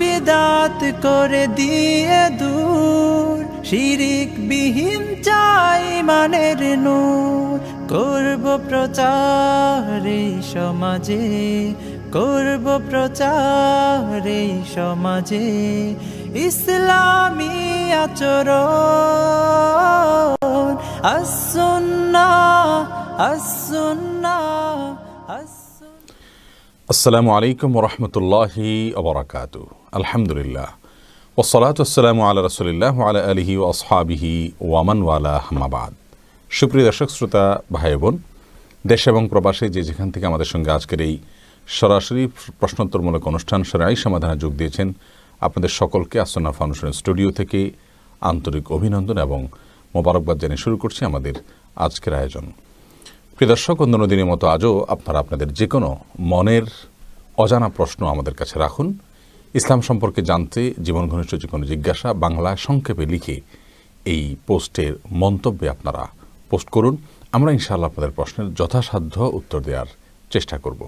বিদাত করে দিয়ে দূর, শিরিক বিহীন চাই মানের নূর। করব প্রচার এই সমাজে, করব প্রচার এই সমাজে, ইসলামী আচরণ। as-sunnah as-sunnah as-sunnah। আসসালামু আলাইকুম ওয়া রাহমাতুল্লাহি ওয়া বারাকাতুহু। আলহামদুলিল্লাহ ওয়াসসালাতু ওয়াসসালামু আলা রাসূলিল্লাহ ওয়া আলা আলিহি ওয়া আসহাবিহি ওয়া মান ওয়ালাহ, আম্মা বাদ। সুপ্রিয় দর্শক শ্রোতা ভাই বোন, দেশ এবং প্রবাসে যে যেখান থেকে আমাদের সঙ্গে আজকের এই সরাসরি প্রশ্নোত্তরমূলক অনুষ্ঠান শরঈ সমাধানে যোগ দিয়েছেন, আপনাদের সকলকে আসন্না ফাউন্ডেশন স্টুডিও থেকে আন্তরিক অভিনন্দন এবং মোবারকবাদ জানিয়ে শুরু করছি আমাদের আজকের আয়োজন। প্রিয় দর্শক, অন্যান্য দিনের মতো আজও আপনারা আপনাদের যে কোনো মনের অজানা প্রশ্ন আমাদের কাছে রাখুন। ইসলাম সম্পর্কে জানতে জীবন ঘনিষ্ঠ যে কোনো জিজ্ঞাসা বাংলায় সংক্ষেপে লিখে এই পোস্টের মন্তব্যে আপনারা পোস্ট করুন। আমরা ইনশাআল্লাহ আপনাদের প্রশ্নের যথাসাধ্য উত্তর দেওয়ার চেষ্টা করব।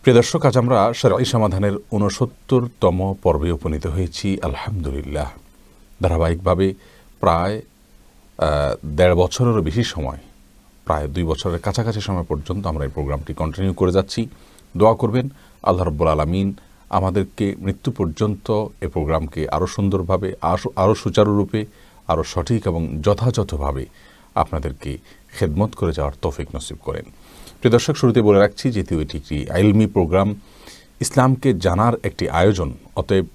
প্রিয় দর্শক, আজ আমরা শরঈ সমাধানের ৬৯তম পর্বে উপনীত হয়েছি আলহামদুলিল্লাহ। ধারাবাহিকভাবে প্রায় ১.৫ বছরেরও বেশি সময়, প্রায় ২ বছরের কাছাকাছি সময় পর্যন্ত আমরা এই প্রোগ্রামটি কন্টিনিউ করে যাচ্ছি। দোয়া করবেন আল্লাহ রাব্বুল আলামিন আমাদেরকে মৃত্যু পর্যন্ত এই প্রোগ্রামকে আরও সুন্দরভাবে, আরও সুচারুরূপে, আরও সঠিক এবং যথাযথভাবে আপনাদেরকে খেদমত করে যাওয়ার তৌফিক নসিব করেন। প্রিয় দর্শক, শুরুতে বলে রাখছি যেহেতু এটি একটি ইলমি প্রোগ্রাম, ইসলামকে জানার একটি আয়োজন, অতএব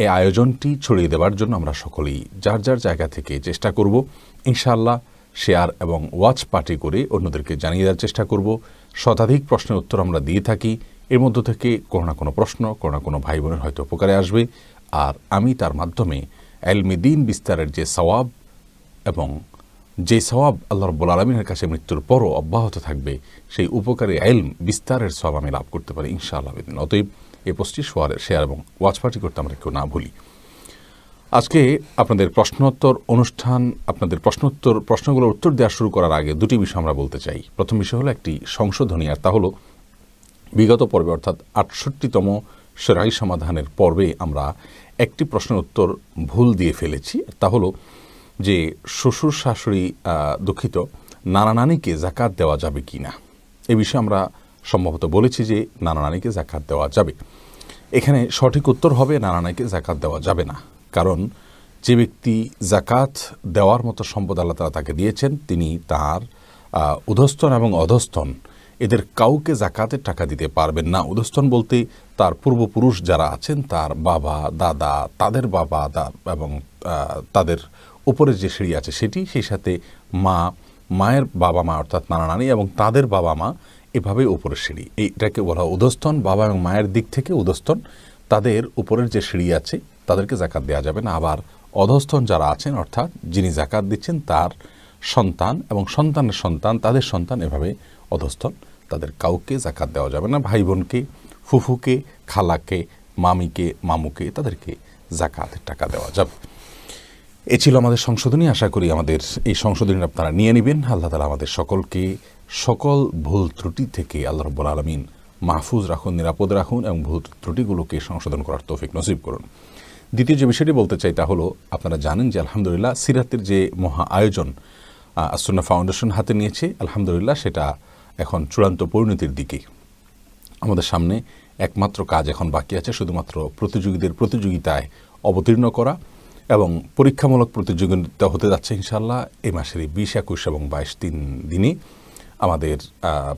এই আয়োজনটি ছড়িয়ে দেওয়ার জন্য আমরা সকলেই যার যার জায়গা থেকে চেষ্টা করব ইনশাআল্লাহ শেয়ার এবং ওয়াচ পার্টি করে অন্যদেরকে জানিয়ে দেওয়ার চেষ্টা করব। শতাধিক প্রশ্নের উত্তর আমরা দিয়ে থাকি, এর মধ্য থেকে কোনো না কোনো প্রশ্ন কোনো না কোনো ভাই বোনের হয়তো উপকারে আসবে, আর আমি তার মাধ্যমে ইলমে দ্বীন বিস্তারের যে সওয়াব এবং যে সওয়াব আল্লাহ রাব্বুল আলামিনের কাছে মৃত্যুর পরও অব্যাহত থাকবে, সেই উপকারী ইলম বিস্তারের সওয়াব আমি লাভ করতে পারি ইনশাআল্লাহ। অতএব এই পোস্টটি শেয়ার এবং ওয়াচ পার্টি করতে আমরা কেউ না ভুলি। আজকে আপনাদের প্রশ্নোত্তর অনুষ্ঠান, আপনাদের প্রশ্নগুলোর উত্তর দেওয়া শুরু করার আগে দুটি বিষয় আমরা বলতে চাই। প্রথম বিষয় হলো একটি সংশোধনী, আর তা হলো বিগত পর্বে অর্থাৎ ৬৮তম শরঈ সমাধানের পর্বে আমরা একটি প্রশ্নের উত্তর ভুল দিয়ে ফেলেছি। তা হলো যে শ্বশুর শাশুড়ি, দুঃখিত, নানা নানিকে যাকাত দেওয়া যাবে কি না। এ বিষয়ে আমরা সম্ভবত বলেছি যে নানা নানিকে যাকাত দেওয়া যাবে। এখানে সঠিক উত্তর হবে নানা নানিকে যাকাত দেওয়া যাবে না, কারণ যে ব্যক্তি যাকাত দেওয়ার মতো সম্পদ আল্লাহ তাআলা তাকে দিয়েছেন, তিনি তার উধস্তন এবং অধস্তন এদের কাউকে যাকাতের টাকা দিতে পারবেন না। উধস্তন বলতে তার পূর্বপুরুষ যারা আছেন, তার বাবা, দাদা, তাদের বাবা এবং তাদের উপরে যে সিঁড়ি আছে সেটি, সেই সাথে মায়ের বাবা মা অর্থাৎ নানা নানি এবং তাদের বাবা মা, এভাবে উপরের সিঁড়ি, এইটাকে বলা উধস্তন। বাবা এবং মায়ের দিক থেকে উধস্তন, তাদের উপরের যে সিঁড়ি আছে তাদেরকে যাকাত দেওয়া যাবে না। আবার অধস্তন যারা আছেন অর্থাৎ যিনি যাকাত দিচ্ছেন তার সন্তান এবং সন্তানের সন্তান, তাদের সন্তান, এভাবে অধস্তন, তাদের কাউকে যাকাত দেওয়া যাবে না। ভাই বোনকে, ফুফুকে, খালাকে, মামিকে, মামুকে, তাদেরকে যাকাতের টাকা দেওয়া যাবে। এ ছিল আমাদের সংশোধনী। আশা করি আমাদের এই সংশোধনী আপনারা নিয়ে নেবেন। আল্লাহ তাআলা আমাদের সকলকে সকল ভুল ত্রুটি থেকে আল্লাহ রাব্বুল আলামিন মাহফুজ রাখুন, নিরাপদ রাখুন এবং ভুল ত্রুটিগুলোকে সংশোধন করার তৌফিক নসিব করুন। দ্বিতীয় যে বিষয়টি বলতে চাই তা হলো, আপনারা জানেন যে আলহামদুলিল্লাহ সিরাতের যে মহা আয়োজন আসন্না ফাউন্ডেশন হাতে নিয়েছে, আলহামদুলিল্লাহ সেটা এখন চূড়ান্ত পরিণতির দিকে। আমাদের সামনে একমাত্র কাজ এখন বাকি আছে, শুধুমাত্র প্রতিযোগীদের প্রতিযোগিতায় অবতীর্ণ করা এবং পরীক্ষামূলক প্রতিযোগিতা হতে যাচ্ছে ইনশাআল্লাহ এই মাসের ২০, ২১ এবং ২২ তিন দিনে। আমাদের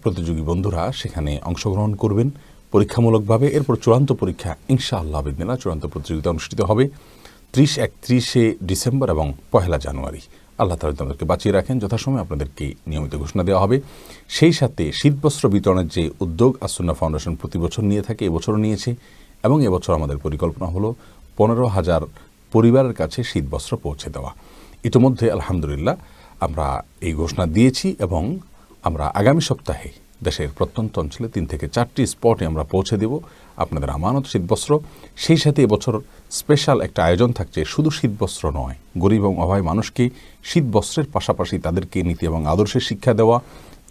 প্রতিযোগী বন্ধুরা সেখানে অংশগ্রহণ করবেন পরীক্ষামূলকভাবে। এরপর চূড়ান্ত পরীক্ষা ইনশাআল্লাহ বিদিনা চূড়ান্ত প্রতিযোগিতা অনুষ্ঠিত হবে ৩০-৩১ ডিসেম্বর এবং ১ জানুয়ারি। আল্লাহ তাআলা তাদেরকে বাঁচিয়ে রাখেন। যথাসময়ে আপনাদেরকে নিয়মিত ঘোষণা দেওয়া হবে। সেই সাথে শীতবস্ত্র বিতরণের যে উদ্যোগ আসন্না ফাউন্ডেশন প্রতি বছর নিয়ে থাকে, এবছরও নিয়েছে এবং এবছর আমাদের পরিকল্পনা হলো ১৫,০০০ পরিবারের কাছে শীতবস্ত্র পৌঁছে দেওয়া। ইতিমধ্যে আলহামদুলিল্লাহ আমরা এই ঘোষণা দিয়েছি এবং আমরা আগামী সপ্তাহে দেশের প্রত্যন্ত অঞ্চলে ৩ থেকে ৪টি স্পটে আমরা পৌঁছে দেব আপনাদের আমানত শীতবস্ত্র। সেই সাথে এবছর স্পেশাল একটা আয়োজন থাকছে, শুধু শীতবস্ত্র নয়, গরিব এবং অভাবী মানুষকে শীতবস্ত্রের পাশাপাশি তাদেরকে নীতি এবং আদর্শের শিক্ষা দেওয়া,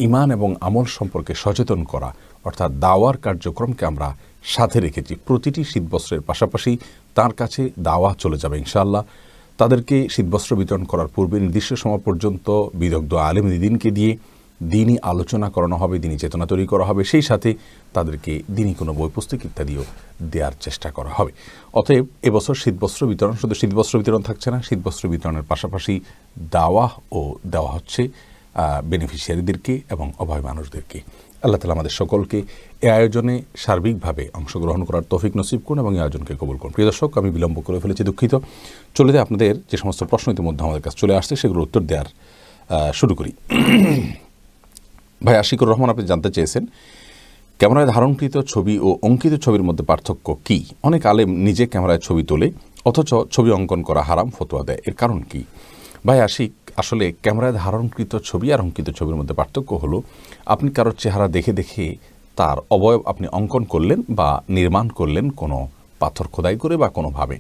ঈমান এবং আমল সম্পর্কে সচেতন করা অর্থাৎ দাওয়ার কার্যক্রমকে আমরা সাথে রেখেছি। প্রতিটি শীতবস্ত্রের পাশাপাশি তার কাছে দাওয়া চলে যাবে ইনশাআল্লাহ। তাদেরকে শীতবস্ত্র বিতরণ করার পূর্বে নির্দিষ্ট সময় পর্যন্ত বিদগ্ধ আলেম দিনকে দিয়ে দিনই আলোচনা করানো হবে, দিনই চেতনা তৈরি করা হবে, সেই সাথে তাদেরকে দিনই কোনো বই পুস্তক ইত্যাদিও দেওয়ার চেষ্টা করা হবে। অতএব এবছর শীতবস্ত্র বিতরণ শুধু শীতবস্ত্র বিতরণ থাকছে না, শীতবস্ত্র বিতরণের পাশাপাশি দাওয়া ও দেওয়া হচ্ছে বেনিফিশিয়ারিদেরকে এবং অভাবী মানুষদেরকে। আল্লাহ তাআলা আমাদের সকলকে এই আয়োজনে সার্বিকভাবে অংশগ্রহণ করার তৌফিক নসিব করুন এবং এই আয়োজনকে কবুল করুন। প্রিয় দর্শক, আমি বিলম্ব করে ফেলেছি, দুঃখিত। চলে যায় আপনাদের যে সমস্ত প্রশ্ন ইতিমধ্যে আমাদের কাছে চলে আসছে সেগুলোর উত্তর দেওয়ার শুরু করি। ভাই আশিকুর রহমান আপনি জানতে চেয়েছেন ক্যামেরায় ধারণকৃত ছবি ও অঙ্কিত ছবির মধ্যে পার্থক্য কী? অনেক আলেম নিজে ক্যামেরায় ছবি তোলে অথচ ছবি অঙ্কন করা হারাম ফতোয়া দেয়, এর কারণ কী? ভাই আশিক, আসলে ক্যামেরায় ধারণকৃত ছবি আর অঙ্কিত ছবির মধ্যে পার্থক্য হলো আপনি কারোর চেহারা দেখে দেখে তার অবয়ব আপনি অঙ্কন করলেন বা নির্মাণ করলেন কোনো পাথর খোদাই করে বা কোনোভাবে।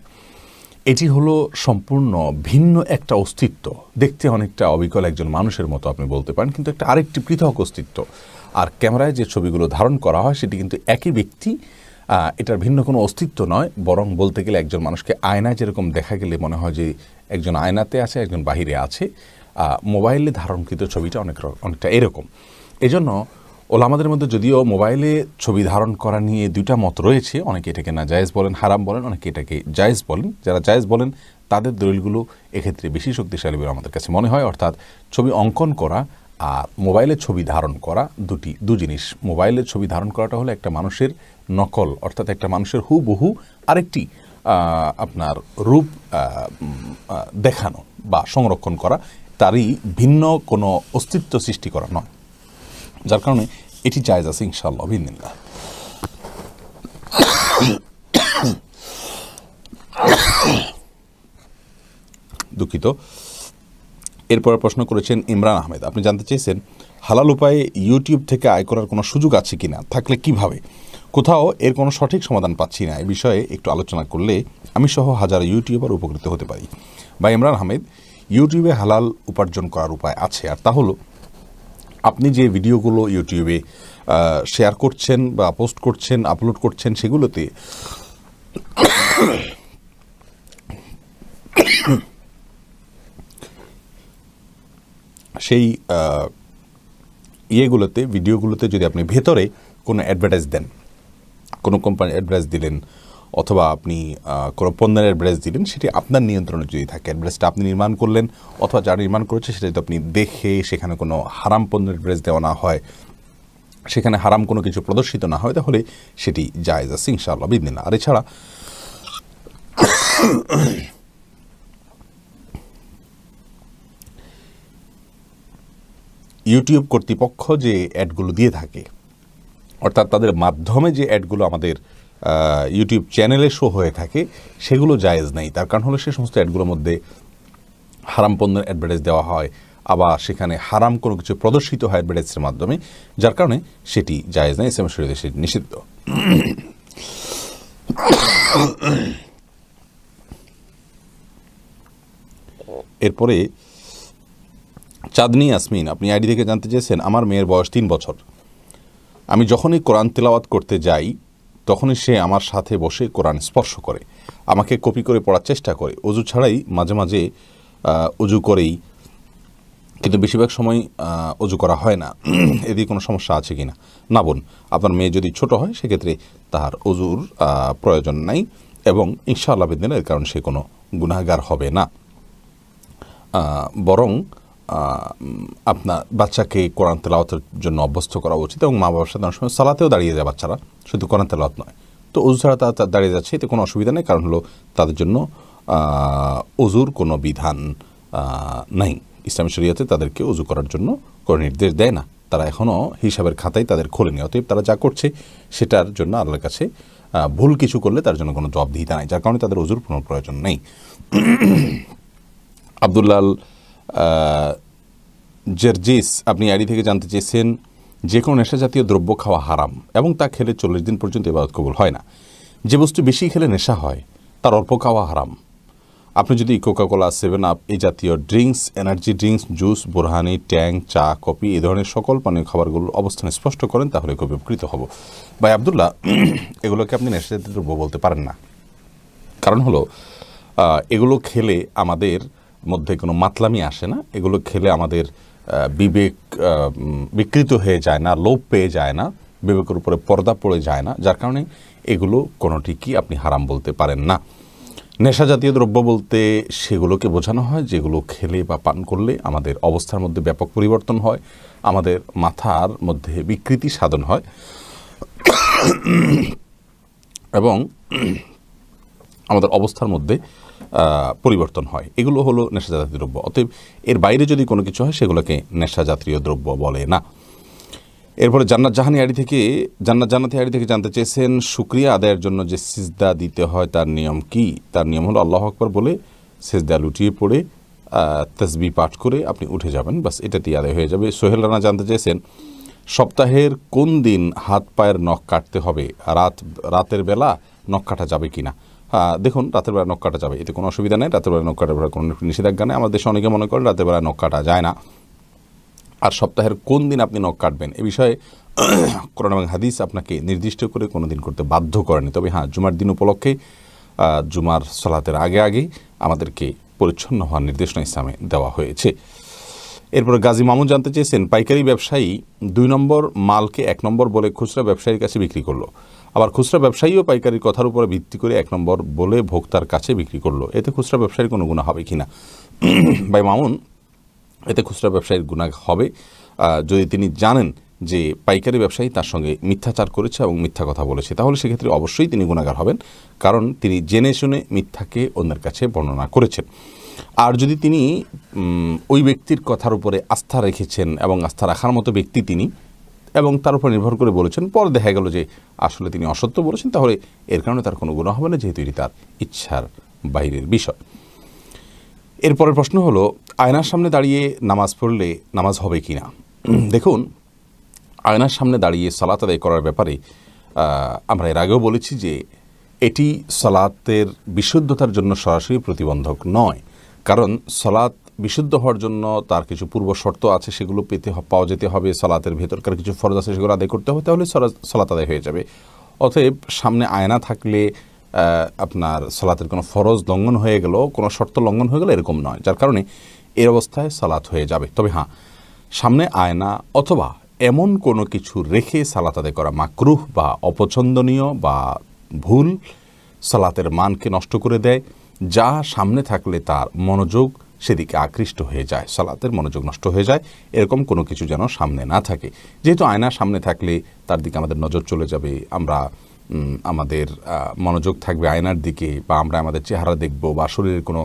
এটি হলো সম্পূর্ণ ভিন্ন একটা অস্তিত্ব, দেখতে অনেকটা অবিকল একজন মানুষের মতো আপনি বলতে পারেন, কিন্তু একটা আরেকটি পৃথক অস্তিত্ব। আর ক্যামেরায় যে ছবিগুলো ধারণ করা হয় সেটি কিন্তু একই ব্যক্তি, এটার ভিন্ন কোনো অস্তিত্ব নয়, বরং বলতে গেলে একজন মানুষকে আয়নায় যেরকম দেখা গেলে মনে হয় যে একজন আয়নাতে আছে একজন বাহিরে আছে, মোবাইলে ধারণকৃত ছবিটা অনেকটা এরকম। এজন্য ওলামাদের মধ্যে যদিও মোবাইলে ছবি ধারণ করা নিয়ে দুইটা মত রয়েছে, অনেকে এটাকে না জায়েজ বলেন, হারাম বলেন, অনেকে এটাকে জায়েজ বলেন। যারা জায়েজ বলেন তাদের দলিলগুলো এক্ষেত্রে বেশি শক্তিশালী বলে আমাদের কাছে মনে হয়। অর্থাৎ ছবি অঙ্কন করা আর মোবাইলে ছবি ধারণ করা দু জিনিস। মোবাইলের ছবি ধারণ করাটা হলো একটা মানুষের নকল, অর্থাৎ একটা মানুষের হুবহু আরেকটি আপনার রূপ দেখানো বা সংরক্ষণ করা, তারই ভিন্ন কোনো অস্তিত্ব সৃষ্টি করা নয়, যার কারণে এটি জায়েজ আছে ইনশাআল্লাহ বিইذনিল্লাহ। দুঃখিত। এরপর প্রশ্ন করেছেন ইমরান আহমেদ, আপনি জানতে চেয়েছেন হালাল উপায়ে ইউটিউব থেকে আয় করার কোনো সুযোগ আছে কিনা, থাকলে কিভাবে? কোথাও এর কোনো সঠিক সমাধান পাচ্ছি না, এই বিষয়ে একটু আলোচনা করলে আমি সহ হাজার ইউটিউবার উপকৃত হতে পারি। বা ইমরান আহমেদ, ইউটিউবে হালাল উপার্জন করার উপায় আছে, আর তা হলো আপনি যে ভিডিওগুলো ইউটিউবে শেয়ার করছেন বা পোস্ট করছেন, আপলোড করছেন, সেগুলোতে সেই ভিডিওগুলোতে যদি আপনি ভেতরে কোনো অ্যাডভার্টাইজ দেন, কোনো কোম্পানির অ্যাডভার্টাইজ দিলেন অথবা আপনি কোনো পণ্যের অ্যাডভার্টাইজ দিলেন, সেটি আপনার নিয়ন্ত্রণে যদি থাকে, অ্যাডভার্টাইজটা আপনি নির্মাণ করলেন অথবা যারা নির্মাণ করেছে সেটা যদি আপনি দেখে সেখানে কোনো হারাম পণ্যের অ্যাডভার্টাইজ দেওয়া না হয়, সেখানে হারাম কোনো কিছু প্রদর্শিত না হয়, তাহলে সেটি জায়েজ আছে ইনশাআল্লাহ বিইذনিল্লাহ। আর এছাড়া ইউটিউব কর্তৃপক্ষ যে অ্যাডগুলো দিয়ে থাকে, অর্থাৎ তাদের মাধ্যমে যে অ্যাডগুলো আমাদের ইউটিউব চ্যানেলে শো হয়ে থাকে, সেগুলো জায়েজ নেই। তার কারণ হলো সে সমস্ত অ্যাডগুলোর মধ্যে হারাম পণ্যের অ্যাডভার্টাইজ দেওয়া হয়, আবার সেখানে হারাম কোনো কিছু প্রদর্শিত হয় অ্যাডভার্টাইজের মাধ্যমে, যার কারণে সেটি জায়েজ নেই, ইসলাম শরীয়তে সেটি নিষিদ্ধ। এরপরে চাঁদনি ইয়াসমিন, আপনি আইডি থেকে জানতে চেয়েছেন আমার মেয়ের বয়স 3 বছর। আমি যখনই কোরআন তেলাওয়াত করতে যাই তখনই সে আমার সাথে বসে কোরআন স্পর্শ করে, আমাকে কপি করে পড়ার চেষ্টা করে, অজু ছাড়াই মাঝে মাঝে অজু করেই, কিন্তু বেশিরভাগ সময় অজু করা হয় না। এদিকে কোনো সমস্যা আছে কিনা? না বোন, আপনার মেয়ে যদি ছোট হয় সেক্ষেত্রে তার অজুর প্রয়োজন নাই এবং ইনশাআল্লাহ বিদিনের এর কারণ সে কোনো গুনাহগার হবে না। বরং আপনার বাচ্চাকে কোরআন তেলাওয়াতের জন্য অভ্যস্ত করা উচিত এবং মা বাবার সাথে অনেক সময় সালাতেও দাঁড়িয়ে যায় বাচ্চারা, শুধু কোরআন তেলাওয়াত নয়। তো অজু ছাড়া তারা দাঁড়িয়ে যাচ্ছে, এতে কোনো অসুবিধা নেই, কারণ হলো তাদের জন্য অজুর কোনো বিধান নাই। ইসলামী শরীয়তে তাদেরকে অজু করার জন্য কোনো নির্দেশ দেয় না, তারা এখনও হিসাবের খাতায় তাদের খোলেনি। অতএব তারা যা করছে সেটার জন্য আল্লাহর কাছে ভুল কিছু করলে তার জন্য কোনো জবাবদিহিতা নাই, যার কারণে তাদের অজুর কোনো প্রয়োজন নেই। আব্দুল্লাল জার্জিস, আপনি আইডি থেকে জানতে চেয়েছেন যে কোনো নেশা জাতীয় দ্রব্য খাওয়া হারাম এবং তা খেলে 40 দিন পর্যন্ত ইবাদত কবুল হয় না। যে বস্তু বেশি খেলে নেশা হয় তার অল্প খাওয়া হারাম, আপনি যদি কোকাকোলা, 7 আপ এই জাতীয় drinks, energy drinks, juice, borhani, Tang, চা, কফি এই ধরনের সকল পানীয় খাবারগুলোর অবস্থান স্পষ্ট করেন তাহলে খুব উপকৃত হব। ভাই আবদুল্লাহ, এগুলোকে আপনি নেশাজাতীয় দ্রব্য বলতে পারেন না। কারণ হলো এগুলো খেলে আমাদের মধ্যে কোনো মাতলামি আসে না, এগুলো খেলে আমাদের বিবেক বিকৃত হয়ে যায় না, লোভ পেয়ে যায় না, বিবেকের উপরে পর্দা পড়ে যায় না, যার কারণে এগুলো কোনোটিকেই আপনি হারাম বলতে পারেন না। নেশা জাতীয় দ্রব্য বলতে সেগুলোকে বোঝানো হয় যেগুলো খেলে বা পান করলে আমাদের অবস্থার মধ্যে ব্যাপক পরিবর্তন হয়, আমাদের মাথার মধ্যে বিকৃতি সাধন হয় এবং আমাদের অবস্থার মধ্যে পরিবর্তন হয়। এগুলো হলো নেশা জাতীয় দ্রব্য। অতএব এর বাইরে যদি কোনো কিছু হয় সেগুলোকে নেশা জাতীয় দ্রব্য বলে না। এরপরে জান্নাত জান্নাতি আইডি থেকে জানতে চেয়েছেন, শুকরিয়া আদায়ের জন্য যে সিজদা দিতে হয় তার নিয়ম কি? তার নিয়ম হলো আল্লাহু আকবার বলে সিজদা লুটিয়ে পড়ে তাসবিহ পাঠ করে আপনি উঠে যাবেন, বাস এটাতেই আদায় হয়ে যাবে। সোহেল রানা জানতে চেয়েছেন, সপ্তাহের কোন দিন হাত পায়ের নখ কাটতে হবে? রাতের বেলা নখ কাটা যাবে কিনা? দেখুন, রাতের বেলা নখ কাটা যাবে, এতে কোনো অসুবিধা নেই। রাতের বেলা নখ কাটার কোনো নিষেধাজ্ঞা নেই। আমাদের দেশে অনেকে মনে করেন রাতের বেলা নখ কাটা যায় না। আর সপ্তাহের কোন দিন আপনি নখ কাটবেন এ বিষয়ে কোরআন এবং হাদিস আপনাকে নির্দিষ্ট করে কোনো দিন করতে বাধ্য করেনি। তবে হ্যাঁ, জুমার দিন উপলক্ষে জুমার সালাতের আগে আমাদেরকে পরিচ্ছন্ন হওয়ার নির্দেশনা ইসলামে দেওয়া হয়েছে। এরপর গাজী মামুন জানতে চেয়েছেন, পাইকারি ব্যবসায়ী 2 নম্বর মালকে 1 নম্বর বলে খুচরা ব্যবসায়ীর কাছে বিক্রি করলো, আবার খুচরা ব্যবসায়ীও পাইকারির কথার উপরে ভিত্তি করে 1 নম্বর বলে ভোক্তার কাছে বিক্রি করলো, এতে খুচরা ব্যবসায়ীর কোনো গুনাহ হবে কিনা? ভাই মামুন, এতে খুচরা ব্যবসায়ীর গুনাহ হবে যদি তিনি জানেন যে পাইকারি ব্যবসায়ী তার সঙ্গে মিথ্যাচার করেছে এবং মিথ্যা কথা বলেছে, তাহলে সেক্ষেত্রে অবশ্যই তিনি গুনাহগার হবেন, কারণ তিনি জেনে শুনে মিথ্যাকে অন্যের কাছে বর্ণনা করেছেন। আর যদি তিনি ওই ব্যক্তির কথার উপরে আস্থা রেখেছেন এবং আস্থা রাখার মতো ব্যক্তি তিনি, এবং তার উপর নির্ভর করে বলেছেন, পরে দেখা গেল যে আসলে তিনি অসত্য বলেছেন, তাহলে এর কারণে তার কোনো গুনাহ হবে না, যেহেতু এটি তার ইচ্ছার বাইরের বিষয়। এরপরের প্রশ্ন হলো, আয়নার সামনে দাঁড়িয়ে নামাজ পড়লে নামাজ হবে কি না? দেখুন, আয়নার সামনে দাঁড়িয়ে সালাত আদায় করার ব্যাপারে আমরা এর আগেও বলেছি যে এটি সালাতের বিশুদ্ধতার জন্য সরাসরি প্রতিবন্ধক নয়, কারণ সালাত বিশুদ্ধ হওয়ার জন্য তার কিছু পূর্ব শর্ত আছে, সেগুলো পাওয়া যেতে হবে। সালাতের ভেতরকার কিছু ফরজ আছে, সেগুলো আদায় করতে হবে, তাহলে সালাত আদায় হয়ে যাবে। অতএব সামনে আয়না থাকলে আপনার সালাতের কোনো ফরজ লঙ্ঘন হয়ে গেল, কোনো শর্ত লঙ্ঘন হয়ে গেল, এরকম নয়, যার কারণে এর অবস্থায় সালাত হয়ে যাবে। তবে হ্যাঁ, সামনে আয়না অথবা এমন কোনো কিছু রেখে সালাত আদায় করা মাকরুহ বা অপছন্দনীয় বা ভুল, সালাতের মানকে নষ্ট করে দেয়, যা সামনে থাকলে তার মনোযোগ সেদিকে আকৃষ্ট হয়ে যায়, সালাতের মনোযোগ নষ্ট হয়ে যায়, এরকম কোনো কিছু যেন সামনে না থাকে। যেহেতু আয়না সামনে থাকলে তার দিকে আমাদের নজর চলে যাবে, আমাদের মনোযোগ থাকবে আয়নার দিকে, বা আমরা আমাদের চেহারা দেখব, বা শরীরের কোনো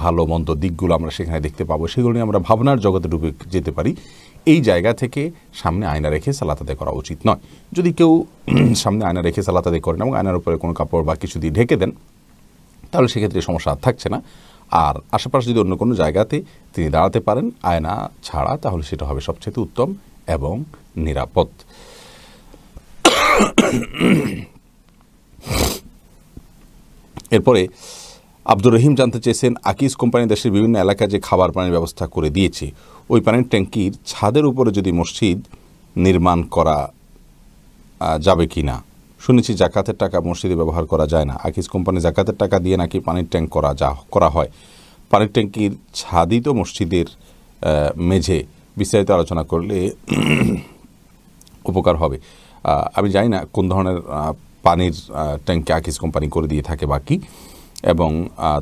ভালো মন্দ দিকগুলো আমরা সেখানে দেখতে পাবো, সেগুলো নিয়ে আমরা ভাবনার জগতে ডুবে যেতে পারি। এই জায়গা থেকে সামনে আয়না রেখে সালাত আদায় করা উচিত নয়। যদি কেউ সামনে আয়না রেখে সালাত আদায় করেন এবং আয়নার উপরে কোনো কাপড় বা কিছু দিয়ে ঢেকে দেন, তাহলে সেক্ষেত্রে সমস্যা থাকছে না। আর আশেপাশে যদি অন্য কোনো জায়গাতে তিনি দাঁড়াতে পারেন আয়না ছাড়া, তাহলে সেটা হবে সবচেয়ে উত্তম এবং নিরাপদ। এরপরে আব্দুর রহিম জানতে চেয়েছেন, আকিজ কোম্পানি দেশের বিভিন্ন এলাকায় যে খাবার পানির ব্যবস্থা করে দিয়েছে, ওই পানির ট্যাঙ্কির ছাদের উপরে যদি মসজিদ নির্মাণ করা যাবে কি না? শুনেছি জাকাতের টাকা মসজিদে ব্যবহার করা যায় না। আকিজ কোম্পানি জাকাতের টাকা দিয়ে নাকি পানির ট্যাঙ্ক করা হয়। পানির ট্যাঙ্কির ছাদই তো মসজিদের মেঝে, বিস্তারিত আলোচনা করলে উপকার হবে। আমি জানি না কোন ধরনের পানির ট্যাঙ্কি আকিজ কোম্পানি করে দিয়ে থাকে বাকি, এবং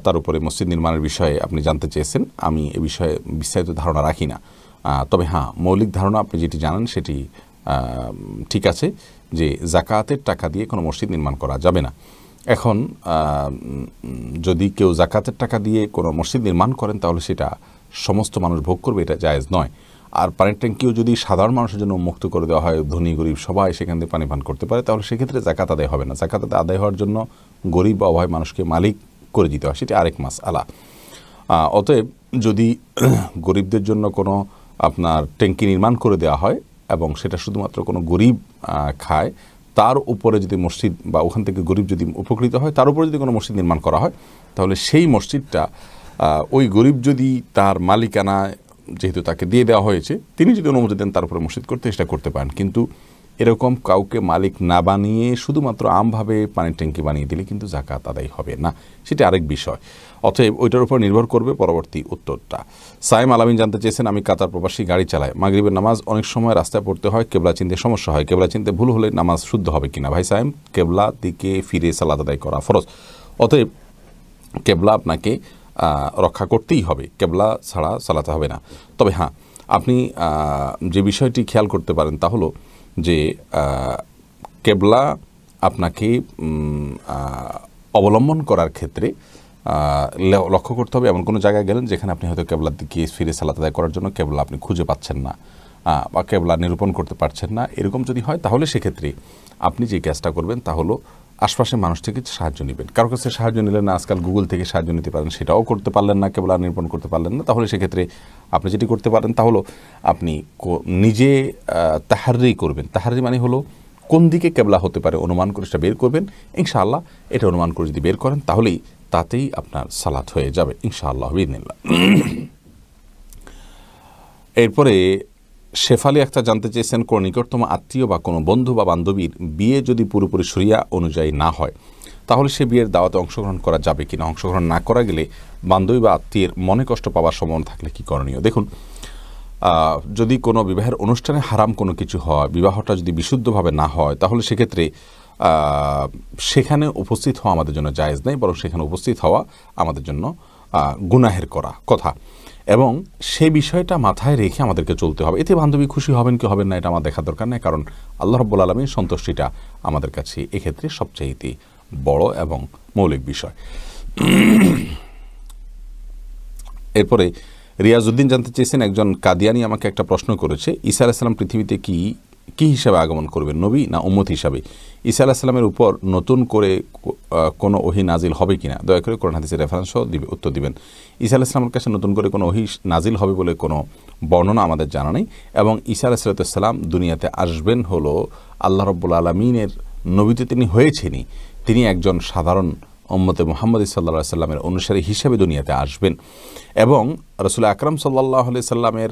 তার উপরে মসজিদ নির্মাণের বিষয়ে আপনি জানতে চেয়েছেন। আমি এ বিষয়ে বিস্তারিত ধারণা রাখি না, তবে হ্যাঁ, মৌলিক ধারণা আপনি যেটি জানেন সেটি ঠিক আছে, যে জাকাতের টাকা দিয়ে কোনো মসজিদ নির্মাণ করা যাবে না। এখন যদি কেউ জাকাতের টাকা দিয়ে কোনো মসজিদ নির্মাণ করেন, তাহলে সেটা সমস্ত মানুষ ভোগ করবে, এটা জায়েজ নয়। আর পানির ট্যাঙ্কিও যদি সাধারণ মানুষের জন্য মুক্ত করে দেওয়া হয়, ধনী গরিব সবাই সেখান থেকে পানি পান করতে পারে, তাহলে সেক্ষেত্রে জাকাত আদায় হবে না। জাকাত আদায় হওয়ার জন্য গরিব বা অভাবী মানুষকে মালিক করে দিতে হয়, সেটি আরেক মাসআলা। অতএব যদি গরিবদের জন্য কোনো আপনার ট্যাঙ্কি নির্মাণ করে দেওয়া হয় এবং সেটা শুধুমাত্র কোনো গরিব খায়, তার উপরে যদি মসজিদ বা ওখান থেকে গরিব যদি উপকৃত হয়, তার উপরে যদি কোনো মসজিদ নির্মাণ করা হয়, তাহলে সেই মসজিদটা ওই গরিব যদি তার মালিকানা যেহেতু তাকে দিয়ে দেওয়া হয়েছে, তিনি যদি অনুমতি দেন তার উপরে মসজিদ করতে, সেটা করতে পারেন। কিন্তু এরকম কাউকে মালিক না বানিয়ে শুধুমাত্র আমভাবে পানির ট্যাঙ্কি বানিয়ে দিলে কিন্তু জাকাত আদায় হবে না, সেটা আরেক বিষয়। অতএব ওইটার উপর নির্ভর করবে পরবর্তী উত্তরটা। সাইম আলামিন জানতে চেয়েছেন, আমি কাতার প্রবাসী, গাড়ি চালাই, মাগরিবের নামাজ অনেক সময় রাস্তায় পড়তে হয়, কেবলা চিনতে সমস্যা হয়, কেবলা চিনতে ভুল হলে নামাজ শুদ্ধ হবে কিনা? ভাই সাইম, কেবলা দিকে ফিরে সালাত আদায় করা ফরজ, অতএব কেবলা আপনাকে রক্ষা করতেই হবে, কেবলা ছাড়া সালাতে হবে না। তবে হ্যাঁ, আপনি যে বিষয়টি খেয়াল করতে পারেন তা হলো যে কেবলা আপনাকে অবলম্বন করার ক্ষেত্রে লক্ষ্য করতে হবে এমন কোনো জায়গায় গেলেন যেখানে আপনি হয়তো কেবলার দিকে ফিরে সালাত আদায় করার জন্য কেবলা আপনি খুঁজে পাচ্ছেন না বা কেবলা নিরূপণ করতে পারছেন না। এরকম যদি হয় তাহলে সেক্ষেত্রে আপনি যে কাজটা করবেন তা হলো আশপাশের মানুষ থেকে সাহায্য নেবেন। কারো কাছে সাহায্য নিলেন না, আজকাল গুগল থেকে সাহায্য নিতে পারেন, সেটাও করতে পারলেন না, কেবলা নিরূপণ করতে পারলেন না, তাহলে সেক্ষেত্রে আপনি যেটি করতে পারেন তা হলো আপনি নিজে তাহাররি করবেন। তাহাররি মানে হলো কোন দিকে কেবলা হতে পারে অনুমান করে সেটা বের করবেন। ইনশাআল্লাহ এটা অনুমান করে যদি বের করেন তাহলেই তাতেই আপনার সালাত হয়ে যাবে ইনশাআল্লাহ বিইذنিল্লাহ। এরপরে শেফালি আক্তার জানতে চেয়েছেন, কোন নিকটতম আত্মীয় বা কোনো বন্ধু বা বান্ধবীর বিয়ে যদি পুরোপুরি শরিয়া অনুযায়ী না হয় তাহলে সে বিয়ের দাওয়াতে অংশগ্রহণ করা যাবে কিনা? অংশগ্রহণ না করা গেলে বান্ধবী বা আত্মীয়ের মনে কষ্ট পাওয়ার সম্ভাবনা থাকলে কি করণীয়? দেখুন, যদি কোনো বিবাহের অনুষ্ঠানে হারাম কোনো কিছু হয়, বিবাহটা যদি বিশুদ্ধভাবে না হয়, তাহলে সেক্ষেত্রে সেখানে উপস্থিত হওয়া আমাদের জন্য জায়েজ নেই, বরং সেখানে উপস্থিত হওয়া আমাদের জন্য গুনাহের করা কথা, এবং সেই বিষয়টা মাথায় রেখে আমাদেরকে চলতে হবে। এতে বান্ধবী খুশি হবেন কি হবেন না এটা আমার দেখার দরকার নেই, কারণ আল্লাহ রাব্বুল আলামিন সন্তুষ্টিটা আমাদের কাছে এক্ষেত্রে সবচাইতে বড় এবং মৌলিক বিষয়। এরপরে রিয়াজউদ্দিন জানতে চেয়েছেন, একজন কাদিয়ানি আমাকে একটা প্রশ্ন করেছে, ঈসা আলাইহিস সালাম পৃথিবীতে কি হিসাবে আগমন করবেন, নবী না উম্মত হিসাবে? ঈসা আলাইহিস সালামের উপর নতুন করে কোনো ওহী নাজিল হবে কিনা? দয়া করে কোরআন হাদিসের রেফারেন্স সহ উত্তর দিবেন। ঈসা আলাইহিস সালামের কাছে নতুন করে কোনো ওহী নাজিল হবে বলে কোনো বর্ণনা আমাদের জানা নেই, এবং ঈসা আলাইহিস সালাম দুনিয়াতে আসবেন হলো আল্লাহ রাব্বুল আলামিনের নবী তো তিনি হয়েছেনই, তিনি একজন সাধারণ উম্মতে মুহাম্মদ সাল্লাল্লাহু আলাইহি সাল্লামের অনুসারী হিসেবে দুনিয়াতে আসবেন, এবং রাসূল আকরাম সাল্লাল্লাহু আলাইহি সাল্লামের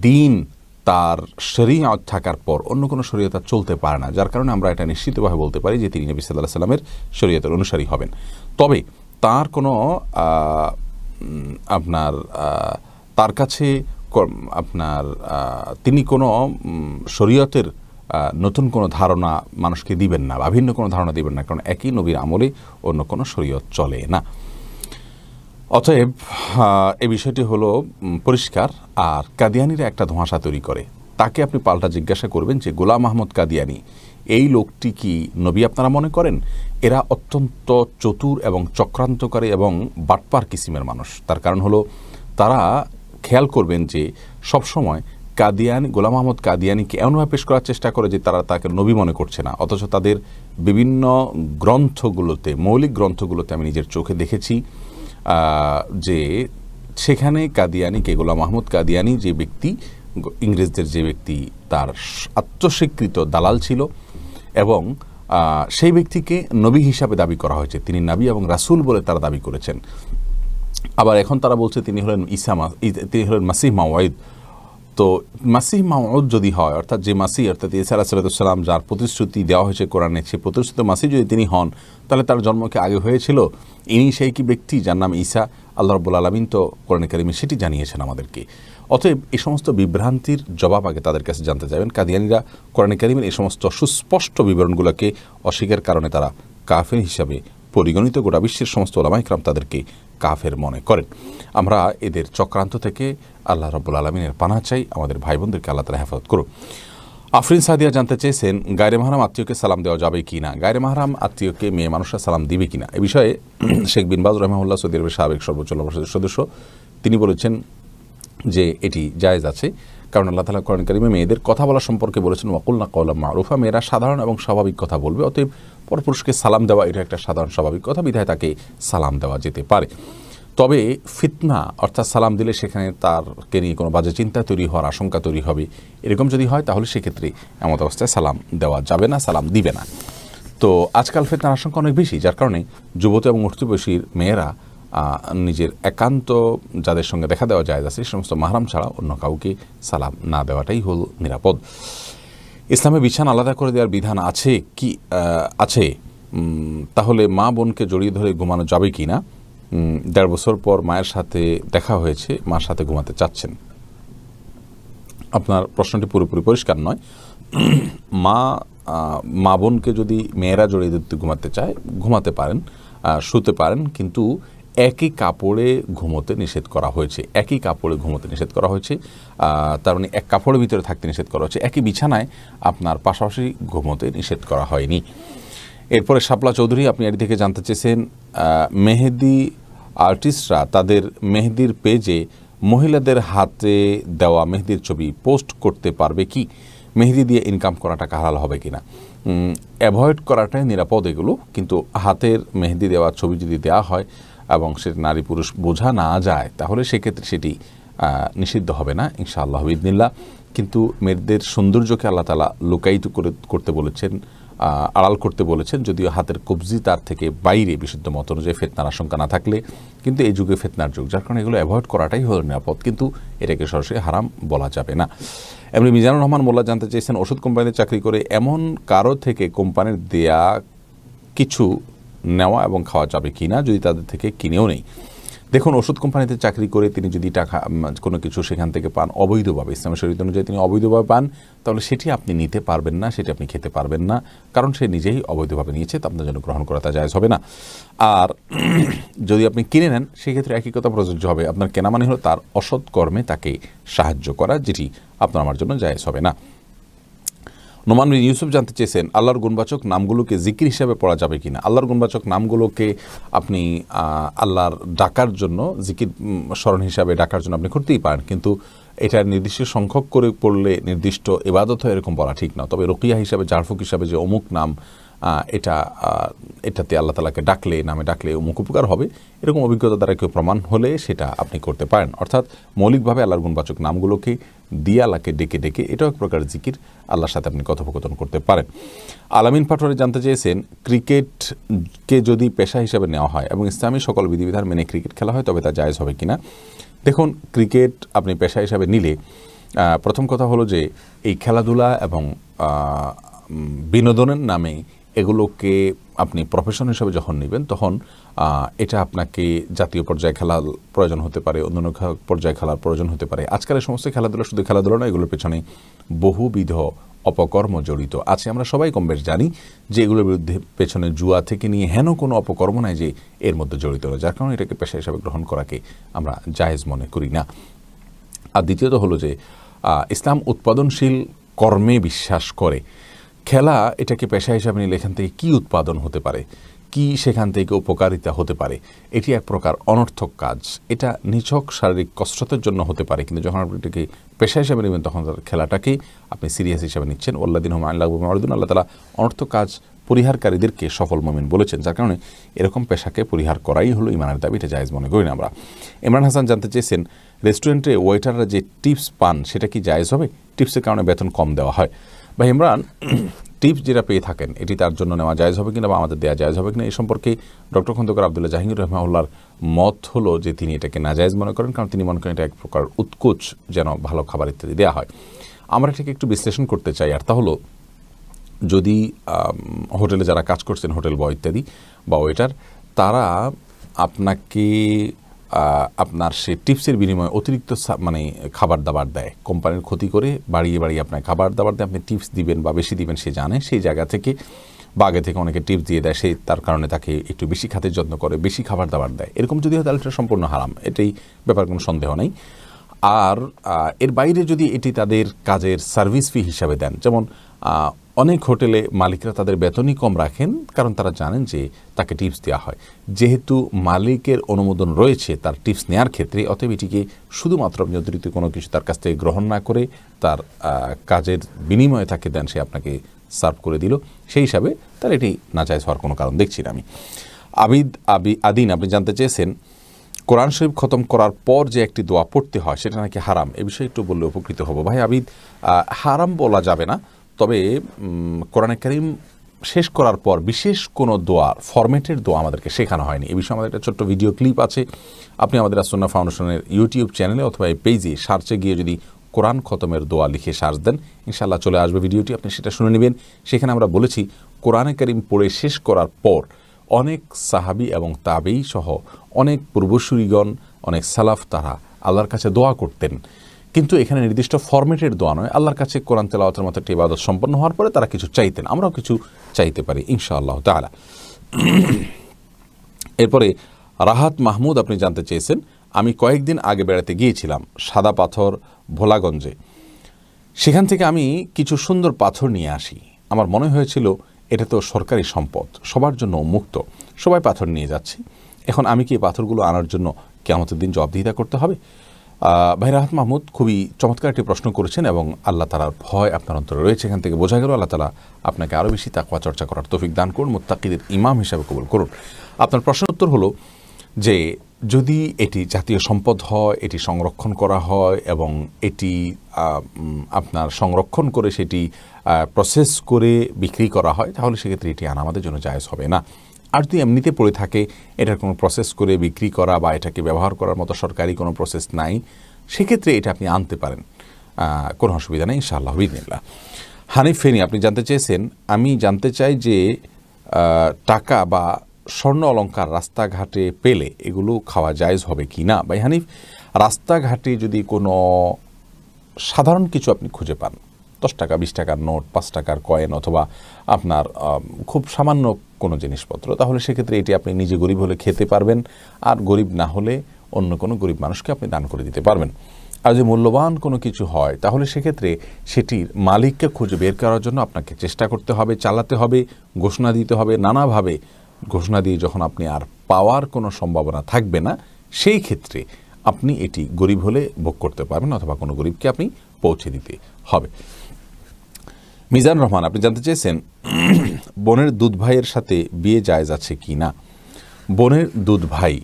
দিন তার শরীয়ত থাকার পর অন্য কোনো শরীয়ত চলতে পারে না, যার কারণে আমরা এটা নিশ্চিতভাবে বলতে পারি যে তিনি নবী সাল্লাল্লাহু আলাইহি সাল্লামের শরীয়তের অনুসারী হবেন। তবে তার কোনো তার কাছে তিনি কোনো শরীয়তের নতুন কোনো ধারণা মানুষকে দিবেন না বা ভিন্ন কোনো ধারণা দিবেন না, কারণ একই নবীর আমলে অন্য কোনো শরীয়ত চলে না। অতএব এই বিষয়টি হলো পরিষ্কার। আর কাদিয়ানিরা একটা ধোঁয়াশা তৈরি করে, তাকে আপনি পাল্টা জিজ্ঞাসা করবেন যে গোলাম আহমদ কাদিয়ানি এই লোকটি কি নবী আপনারা মনে করেন? এরা অত্যন্ত চতুর এবং চক্রান্তকারী এবং বাটপার কিসিমের মানুষ। তার কারণ হলো তারা খেয়াল করবেন যে সবসময় গোলাম আহমদ কাদিয়ানিকে এমনভাবে পেশ করার চেষ্টা করে যে তারা তাকে নবী মনে করছে না, অথচ তাদের বিভিন্ন গ্রন্থগুলোতে, মৌলিক গ্রন্থগুলোতে আমি নিজের চোখে দেখেছি যে সেখানে কাদিয়ানিকে, গোলাম আহমদ কাদিয়ানি যে ব্যক্তি, ইংরেজদের যে ব্যক্তি তার আত্মস্বীকৃত দালাল ছিল, এবং সেই ব্যক্তিকে নবী হিসাবে দাবি করা হয়েছে, তিনি নবী এবং রাসূল বলে তারা দাবি করেছেন। আবার এখন তারা বলছে তিনি হলেন তিনি হলেন মাসিহ মাউঈদ। তো মাসিহ মাউঊদ যদি হয়, অর্থাৎ যে মাসিহ, অর্থাৎ ঈসা আলাইহিস সালাম যার প্রতিশ্রুতি দেওয়া হয়েছে কোরআনে, সে প্রতিশ্রুত মাসিহ যদি তিনি হন, তাহলে তার জন্ম কি আগে হয়েছিল? ইনি সেই কি ব্যক্তি যার নাম ঈসা? আল্লাহ রাব্বুল আলামিন তো কোরআনে কারিমে সেটি জানিয়েছেন আমাদেরকে। অতএব এই সমস্ত বিভ্রান্তির জবাব আগে তাদের কাছে জানতে যাবেন। কাদিয়ানীরা কোরআনে কারিমের এই সমস্ত সুস্পষ্ট বিবরণগুলোকে অস্বীকার কারণে তারা কাফের হিসাবে পরিগণিত। গোটা বিশ্বের সমস্ত উলামায়ে কেরাম তাদেরকে কাফের মনে করেন। আমরা এদের চক্রান্ত থেকে আল্লাহ রাব্বুল আলামিনের পানাহ চাই, আমাদের ভাই বোনদেরকে আল্লাহ তাআলা হেফাজত করুন। আফরিন সাদিয়া জানতে চেয়েছেন, গায়রে মাহরাম আত্মীয়কে সালাম দেওয়া যাবে কি না? গায়রে মাহরাম আত্মীয়কে মেয়ে মানুষরা সালাম দিবে কিনা, এ বিষয়ে শেখ বিন বাজ রাহিমাহুল্লাহ, সৌদি আরবের সাবেক সর্বোচ্চ পরিষদের সদস্য, তিনি বলেছেন যে এটি জায়েজ আছে, কারণ আল্লাহ তাআলা কোরআন কারিমে মেয়েদের কথা বলা সম্পর্কে বলেছেন ওয়াকুলনা কওলাম মারুফা, মেয়েরা সাধারণ এবং স্বাভাবিক কথা বলবে, অতএব পরপুরুষকে সালাম দেওয়া এটা একটা সাধারণ স্বাভাবিক কথা, বিধায় তাকে সালাম দেওয়া যেতে পারে। তবে ফিতনা অর্থাৎ সালাম দিলে সেখানে তারকে নিয়ে কোনো বাজে চিন্তা তৈরি হওয়ার আশঙ্কা তৈরি হবে, এরকম যদি হয় তাহলে সেক্ষেত্রে এমন অবস্থায় সালাম দেওয়া যাবে না, সালাম দিবে না। তো আজকাল ফিতনার আশঙ্কা অনেক বেশি, যার কারণে যুবতী এবং উঠতি বয়সীর মেয়েরা নিজের একান্ত যাদের সঙ্গে দেখা দেওয়া যায় আছে সে সমস্ত মাহরাম ছাড়া অন্য কাউকে সালাম না দেওয়াটাই হল নিরাপদ। ইসলামে বিছানা আলাদা করে দেওয়ার বিধান আছে কি? আছে। তাহলে মা বোনকে জড়িয়ে ধরে ঘুমানো যাবে কি না? 1.5 বছর পর মায়ের সাথে দেখা হয়েছে, মার সাথে ঘুমাতে চাচ্ছেন। আপনার প্রশ্নটি পুরোপুরি পরিষ্কার নয়। মা বোনকে যদি মেয়েরা জড়িয়ে ধরতে ঘুমাতে চায় ঘুমাতে পারেন, শুতে পারেন, কিন্তু একই কাপড়ে ঘুমোতে নিষেধ করা হয়েছে। একই কাপড়ে ঘুমোতে নিষেধ করা হয়েছে, তার মানে এক কাপড়ের ভিতরে থাকতে নিষেধ করা হয়েছে, একই বিছানায় আপনার পাশাপাশি ঘুমোতে নিষেধ করা হয়নি। এরপরে শাপলা চৌধুরী আপনি এর থেকে জানতে চেয়েছেন, মেহেদি আর্টিস্টরা তাদের মেহেদির পেজে মহিলাদের হাতে দেওয়া মেহেদির ছবি পোস্ট করতে পারবে কি? মেহেদি দিয়ে ইনকাম করা টাকা হালাল হবে কিনা? অ্যাভয়েড করাটাই নিরাপদ এগুলো, কিন্তু হাতের মেহেদি দেওয়ার ছবি যদি দেওয়া হয় এবং সেটা নারী পুরুষ বোঝা না যায় তাহলে সেক্ষেত্রে সেটি নিষিদ্ধ হবে না ইনশাআল্লাহ বিইذনিল্লাহ। কিন্তু মেয়েদের সৌন্দর্যকে আল্লাহ তাআলা লুকায়িত করতে বলেছেন, আড়াল করতে বলেছেন, যদিও হাতের কবজি তার থেকে বাইরে বিশুদ্ধ মত অনুযায়ী ফিতনার আশঙ্কা না থাকলে। কিন্তু এই যুগে ফিতনার যুগ, যার কারণে এগুলো অ্যাভয়েড করাটাই হলো নিরাপদ, কিন্তু এটাকে সরাসরি হারাম বলা যাবে না। এমনি মিজানুর রহমান মোল্লা জানতে চেয়েছেন, ওষুধ কোম্পানিতে চাকরি করে এমন কারো থেকে কোম্পানির দেয়া কিছু নেওয়া এবং খাওয়া যাবে কি না যদি তাদের থেকে কিনেও নেই? দেখুন, ওষুধ কোম্পানিতে চাকরি করে তিনি যদি টাকা কোনো কিছু সেখান থেকে পান অবৈধভাবে, ইসলামের শরীয়ত অনুযায়ী তিনি অবৈধভাবে পান, তাহলে সেটি আপনি নিতে পারবেন না, সেটি আপনি খেতে পারবেন না, কারণ সে নিজেই অবৈধভাবে নিয়েছে, তা আপনার জন্য গ্রহণ করা তা জায়েজ হবে না। আর যদি আপনি কিনে নেন সেক্ষেত্রে একই কথা প্রযোজ্য হবে। আপনার কেনা মানে হলো তার অসৎ কর্মে তাকে সাহায্য করা, যেটি আপনার আমার জন্য জায়েজ হবে না। নোমান বিন ইউসুফ জানতে চেয়েছেন, আল্লাহর গুণবাচক নামগুলোকে জিকির হিসাবে পড়া যাবে কিনা? আল্লাহর গুণবাচক নামগুলোকে আপনি আল্লাহর ডাকার জন্য, জিকির স্মরণ হিসাবে ডাকার জন্য আপনি করতেই পারেন, কিন্তু এটা নির্দিষ্ট সংখ্যক করে পড়লে নির্দিষ্ট ইবাদত হয় এরকম বলা ঠিক না। তবে রুকিয়া হিসাবে, ঝাড়ফুঁক হিসাবে যে অমুক নাম, এটাতে আল্লাহ তাআলাকে ডাকলে, নামে ডাকলে অমুক উপকার হবে, এরকম অভিজ্ঞতা দ্বারা কেউ প্রমাণ হলে সেটা আপনি করতে পারেন। অর্থাৎ মৌলিকভাবে আল্লাহর গুণবাচক নামগুলোকে দিয়ে আল্লাহকে ডেকে ডেকে, এটাও এক প্রকার জিকির, আল্লাহর সাথে আপনি কথোপকথন করতে পারেন। আলামিন পাটোয়ারি জানতে চেয়েছেন, ক্রিকেটকে যদি পেশা হিসাবে নেওয়া হয় এবং ইসলামী সকল বিধিবিধান মেনে ক্রিকেট খেলা হয় তবে তা জায়েজ হবে কিনা? দেখুন, ক্রিকেট আপনি পেশা হিসাবে নিলে প্রথম কথা হলো যে এই খেলাধুলা এবং বিনোদনের নামে এগুলোকে আপনি প্রফেশন হিসেবে যখন নেবেন তখন এটা আপনাকে জাতীয় পর্যায়ে খেলার প্রয়োজন হতে পারে, অন্যান্য পর্যায়ে খেলার প্রয়োজন হতে পারে। আজকাল এই সমস্ত খেলাধুলা শুধু খেলাধুলা নয়, এগুলোর পেছনে বহুবিধ অপকর্ম জড়িত আছে। আমরা সবাই কম বেশ জানি যে এগুলোর বিরুদ্ধে পেছনে জুয়া থেকে নিয়ে হেন কোনো অপকর্ম নাই যে এর মধ্যে জড়িত নয়, যার কারণে এটাকে পেশা হিসাবে গ্রহণ করাকে আমরা জায়েজ মনে করি না। আর দ্বিতীয়ত হলো যে ইসলাম উৎপাদনশীল কর্মে বিশ্বাস করে। খেলা এটাকে পেশা হিসাবে নিলে এখান থেকে কী উৎপাদন হতে পারে, কি সেখান থেকে উপকারিতা হতে পারে, এটি এক প্রকার অনর্থক কাজ। এটা নিছক শারীরিক কসরতের জন্য হতে পারে, কিন্তু যখন আপনি এটাকে পেশা হিসাবে নেবেন তখন তার খেলাটাকেই আপনি সিরিয়াস হিসাবে নিচ্ছেন। ওয়াল্লাযীনা হুম আল্লাহু মুরিদুন, আল্লাহ তাআলা অনর্থক কাজ পরিহারকারীদেরকে সফল মুমিন বলেছেন, যার কারণে এরকম পেশাকে পরিহার করাই হলো ইমানের দাবি, এটা জায়েজ মনে করি না আমরা। ইমরান হাসান জানতে চেয়েছেন, রেস্টুরেন্টে ওয়েটাররা যে টিপস পান সেটা কি জায়েজ হবে? টিপসের কারণে বেতন কম দেওয়া হয়। ভাই ইমরান, টিপস যেটা পেয়ে থাকেন এটি তার জন্য নেওয়া জায়েজ হবে কিনা বা আমাদের দেওয়া জায়েজ হবে কিনা এই সম্পর্কে ডক্টর খন্দকার আব্দুল্লাহ জাহাঙ্গীর রাহিমাহুল্লাহর মত হলো যে তিনি এটাকে নাজায়েজ মনে করেন, কারণ তিনি মনে করেন এটা এক প্রকার উৎকোচ যেন ভালো খাবার ইত্যাদি দেওয়া হয়। আমরা এটাকে একটু বিশ্লেষণ করতে চাই, আর তা হলো যদি হোটেলে যারা কাজ করছেন, হোটেল বয় ইত্যাদি বা ওয়েটার, তারা আপনাকে আপনার সে টিপসের বিনিময়ে অতিরিক্ত মানে খাবার দাবার দেয়, কোম্পানির ক্ষতি করে বাড়িয়ে বাড়িয়ে আপনার খাবার দাবার দেয়, আপনি টিপস দিবেন বা বেশি দিবেন সে জানে, সেই জায়গা থেকে বা আগে থেকে অনেকে টিপস দিয়ে দেয়, সেই তার কারণে তাকে একটু বেশি খাতের যত্ন করে, বেশি খাবার দাবার দেয়, এরকম যদি হয় তাহলে এটা সম্পূর্ণ হারাম, এটাই ব্যাপার, কোনো সন্দেহ নেই। আর এর বাইরে যদি এটি তাদের কাজের সার্ভিস ফি হিসাবে দেন, যেমন অনেক হোটেলে মালিকরা তাদের বেতনই কম রাখেন কারণ তারা জানেন যে তাকে টিপস দেওয়া হয়, যেহেতু মালিকের অনুমোদন রয়েছে তার টিপস নেওয়ার ক্ষেত্রে, অতএব এটিকে শুধুমাত্র আপনি অতিরিক্ত কোনো কিছু তার কাছ থেকে গ্রহণ না করে তার কাজের বিনিময়ে তাকে দেন, সে আপনাকে সার্ভ করে দিল, সেই হিসাবে তার এটি নাজায়েজ হওয়ার কোনো কারণ দেখছি না আমি। আদিন আপনি জানতে চেয়েছেন, কোরআন শরীফ খতম করার পর যে একটি দোয়া পড়তে হয় সেটা নাকি হারাম, এ বিষয়ে একটু বললে উপকৃত হব। ভাই আবিদ, হারাম বলা যাবে না, তবে কোরআনে কারীম শেষ করার পর বিশেষ কোনো দোয়া, ফরম্যাটের দোয়া আমাদেরকে শেখানো হয়নি। এই বিষয়ে আমাদের একটা ছোট্ট ভিডিও ক্লিপ আছে, আপনি আমাদের আসুন্নাহ ফাউন্ডেশনের ইউটিউব চ্যানেলে অথবা এই পেজে সার্চে গিয়ে যদি কোরআন খতমের দোয়া লিখে সার্চ দেন, ইনশাআল্লাহ চলে আসবে ভিডিওটি, আপনি সেটা শুনে নেবেন। সেখানে আমরা বলেছি কোরআনে কারীম পড়ে শেষ করার পর অনেক সাহাবী এবং তাবেঈ সহ অনেক পূর্বসূরিগণ, অনেক সালাফ তারা আল্লাহর কাছে দোয়া করতেন, কিন্তু এখানে নির্দিষ্ট ফরম্যাটের দোয়া নয়, আল্লাহর কাছে কোরআন তেলাওয়াতের মতো একটি ইবাদত সম্পন্ন হওয়ার পরে তারা কিছু চাইতেন, আমরাও কিছু চাইতে পারি ইনশাআল্লাহ তাআলা। এরপরে রাহাত মাহমুদ আপনি জানতে চেয়েছেন, আমি কয়েকদিন আগে বেড়াতে গিয়েছিলাম সাদা পাথর ভোলাগঞ্জে, সেখান থেকে আমি কিছু সুন্দর পাথর নিয়ে আসি। আমার মনে হয়েছিল এটা তো সরকারি সম্পদ, সবার জন্য মুক্ত, সবাই পাথর নিয়ে যাচ্ছে, এখন আমি কি এই পাথরগুলো আনার জন্য কিয়ামতের দিন জবাবদিহিতা করতে হবে? ভাই রাহাত মাহমুদ খুবই চমৎকার একটি প্রশ্ন করেছেন এবং আল্লাহ তাআলার ভয় আপনার অন্তরে রয়েছে। এখান থেকে বোঝা গেল আল্লাহ তাআলা আপনাকে আরও বেশি তাকওয়া চর্চা করার তৌফিক দান করুন, মুত্তাকিদের ইমাম হিসাবে কবুল করুন। আপনার প্রশ্নের উত্তর হলো যে যদি এটি জাতীয় সম্পদ হয়, এটি সংরক্ষণ করা হয় এবং এটি আপনার সংরক্ষণ করে সেটি প্রসেস করে বিক্রি করা হয়, তাহলে সেক্ষেত্রে এটি আনা আমাদের জন্য জায়েজ হবে না। আর যদি এমনিতে পড়ে থাকে, এটার কোনো প্রসেস করে বিক্রি করা বা এটাকে ব্যবহার করার মতো সরকারি কোনো প্রসেস নাই, সেক্ষেত্রে এটা আপনি আনতে পারেন, কোনো অসুবিধা নেই ইনশাআল্লাহ বিইذনিল্লাহ। হানিফ ফেনী আপনি জানতে চেয়েছেন, আমি জানতে চাই যে টাকা বা স্বর্ণ অলংকার রাস্তাঘাটে পেলে এগুলো খাওয়া জায়েজ হবে কি না? ভাই হানিফ, রাস্তাঘাটে যদি কোনো সাধারণ কিছু আপনি খুঁজে পান, 10 টাকা 20 টাকার নোট, 5 টাকার কয়েন অথবা আপনার খুব সামান্য কোনো জিনিসপত্র, তাহলে সেক্ষেত্রে এটি আপনি নিজে গরিব হলে খেতে পারবেন, আর গরিব না হলে অন্য কোনো গরিব মানুষকে আপনি দান করে দিতে পারবেন। আর যে মূল্যবান কোনো কিছু হয়, তাহলে সেক্ষেত্রে সেটির মালিককে খুঁজে বের করার জন্য আপনাকে চেষ্টা করতে হবে, চালাতে হবে, ঘোষণা দিতে হবে, নানাভাবে ঘোষণা দিয়ে যখন আপনি আর পাওয়ার কোনো সম্ভাবনা থাকবে না, সেই ক্ষেত্রে আপনি এটি গরিব হলে ভোগ করতে পারবেন অথবা কোনো গরিবকে আপনি পৌঁছে দিতে হবে। মিজান রহমান আপনি জানতে চেয়েছেন, বোনের দুধ ভাইয়ের সাথে বিয়ে জায়েজ আছে কি না? বোনের দুধ ভাই,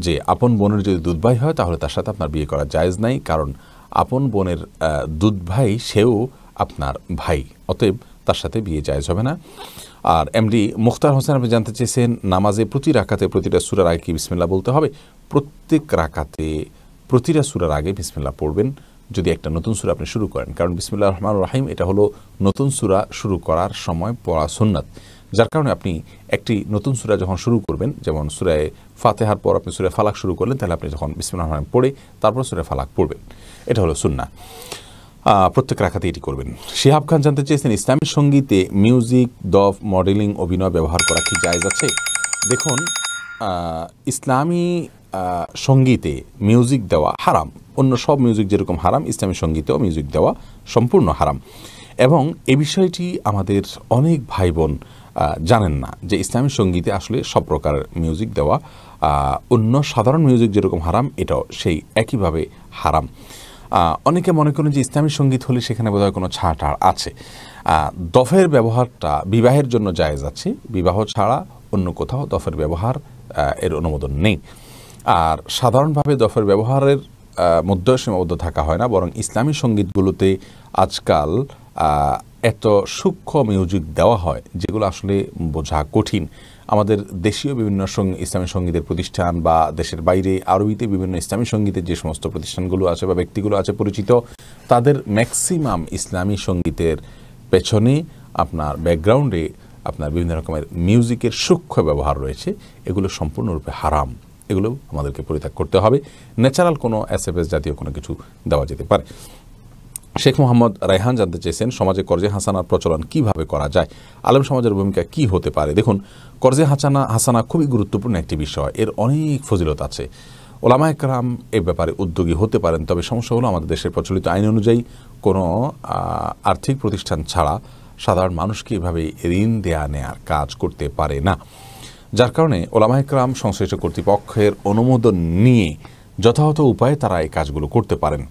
যে আপন বোনের যদি দুধ ভাই হয় তাহলে তার সাথে আপনার বিয়ে করা জায়েজ নাই, কারণ আপন বোনের দুধ ভাই সেও আপনার ভাই, অতএব তার সাথে বিয়ে জায়েজ হবে না। আর এমডি মুখতার হোসেন আপনি জানতে চেয়েছেন, নামাজে প্রতি রাকাতে প্রতিটা সূরার আগে কি বিসমিল্লাহ বলতে হবে? প্রত্যেক রাকাতে প্রতিটা সূরার আগে বিসমিল্লাহ পড়বেন যদি একটা নতুন সূরা আপনি শুরু করেন, কারণ বিসমিল্লাহির রহমানির রহিম এটা হলো নতুন সূরা শুরু করার সময় পড়া সুন্নাত, যার কারণে আপনি একটি নতুন সূরা যখন শুরু করবেন, যেমন সূরা ফাতিহার পর আপনি সূরা ফালাক শুরু করলেন, তাহলে আপনি যখন বিসমিল্লাহির রহমানির রহিম পড়ে তারপর সূরা ফালাক পড়বেন, এটা হলো সুন্নাহ। প্রত্যেক রাকাতে এটি করবেন। শিহাব খান জানতে চেয়েছেন, ইসলামী সঙ্গীতে মিউজিক, দফ, মডেলিং, অভিনয় ব্যবহার করা কি জায়েজ আছে? দেখুন, ইসলামী সঙ্গীতে মিউজিক দেওয়া হারাম, অন্য সব মিউজিক যেরকম হারাম, ইসলামী সঙ্গীতেও মিউজিক দেওয়া সম্পূর্ণ হারাম। এবং এই বিষয়টি আমাদের অনেক ভাই বোন জানেন না যে ইসলামী সঙ্গীতে আসলে সব প্রকার মিউজিক দেওয়া, অন্য সাধারণ মিউজিক যেরকম হারাম, এটাও সেই একইভাবে হারাম। অনেকে মনে করেন যে ইসলামী সঙ্গীত হলে সেখানে বোধহয় কোনো ছাড় আছে। দফের ব্যবহারটা বিবাহের জন্য জায়েজ আছে, বিবাহ ছাড়া অন্য কোথাও দফের ব্যবহার এর অনুমোদন নেই। আর সাধারণভাবে দফের ব্যবহারের মধ্যে সীমাবদ্ধ থাকা হয় না, বরং ইসলামী সঙ্গীতগুলোতে আজকাল এত সূক্ষ্ম মিউজিক দেওয়া হয় যেগুলো আসলে বোঝা কঠিন। আমাদের দেশীয় বিভিন্ন ইসলামী সঙ্গীতের প্রতিষ্ঠান বা দেশের বাইরে আরবিতে বিভিন্ন ইসলামী সঙ্গীতের যে সমস্ত প্রতিষ্ঠানগুলো আছে বা ব্যক্তিগুলো আছে পরিচিত, তাদের ম্যাক্সিমাম ইসলামী সঙ্গীতের পেছনে আপনার ব্যাকগ্রাউন্ডে আপনার বিভিন্ন রকমের মিউজিকের সূক্ষ্ম ব্যবহার রয়েছে, এগুলো সম্পূর্ণরূপে হারাম, এগুলো আমাদেরকে পরিত্যাগ করতে হবে। ন্যাচারাল কোনো এসএফএস জাতীয় কোনো কিছু দেওয়া যেতে পারে। শেখ মোহাম্মদ রায়হান জানতে চেয়েছেন, সমাজে কর্জে হাসানার প্রচলন কিভাবে করা যায়? আলেম সমাজের ভূমিকা কি হতে পারে? দেখুন, কর্জে হাসানা খুবই গুরুত্বপূর্ণ একটি বিষয়, এর অনেক ফজিলত আছে। ওলামায়ে কেরাম এ ব্যাপারে উদ্যোগী হতে পারেন, তবে সমস্যা হলো আমাদের দেশের প্রচলিত আইন অনুযায়ী কোনো আর্থিক প্রতিষ্ঠান ছাড়া সাধারণ মানুষকে এভাবে ঋণ দেয়া নেয়ার কাজ করতে পারে না, যার কারণে ওলামায়ে কেরাম সংশ্লিষ্ট কর্তৃপক্ষের অনুমোদন নিয়ে যথাযথ উপায়ে তারা এই কাজগুলো করতে পারেন।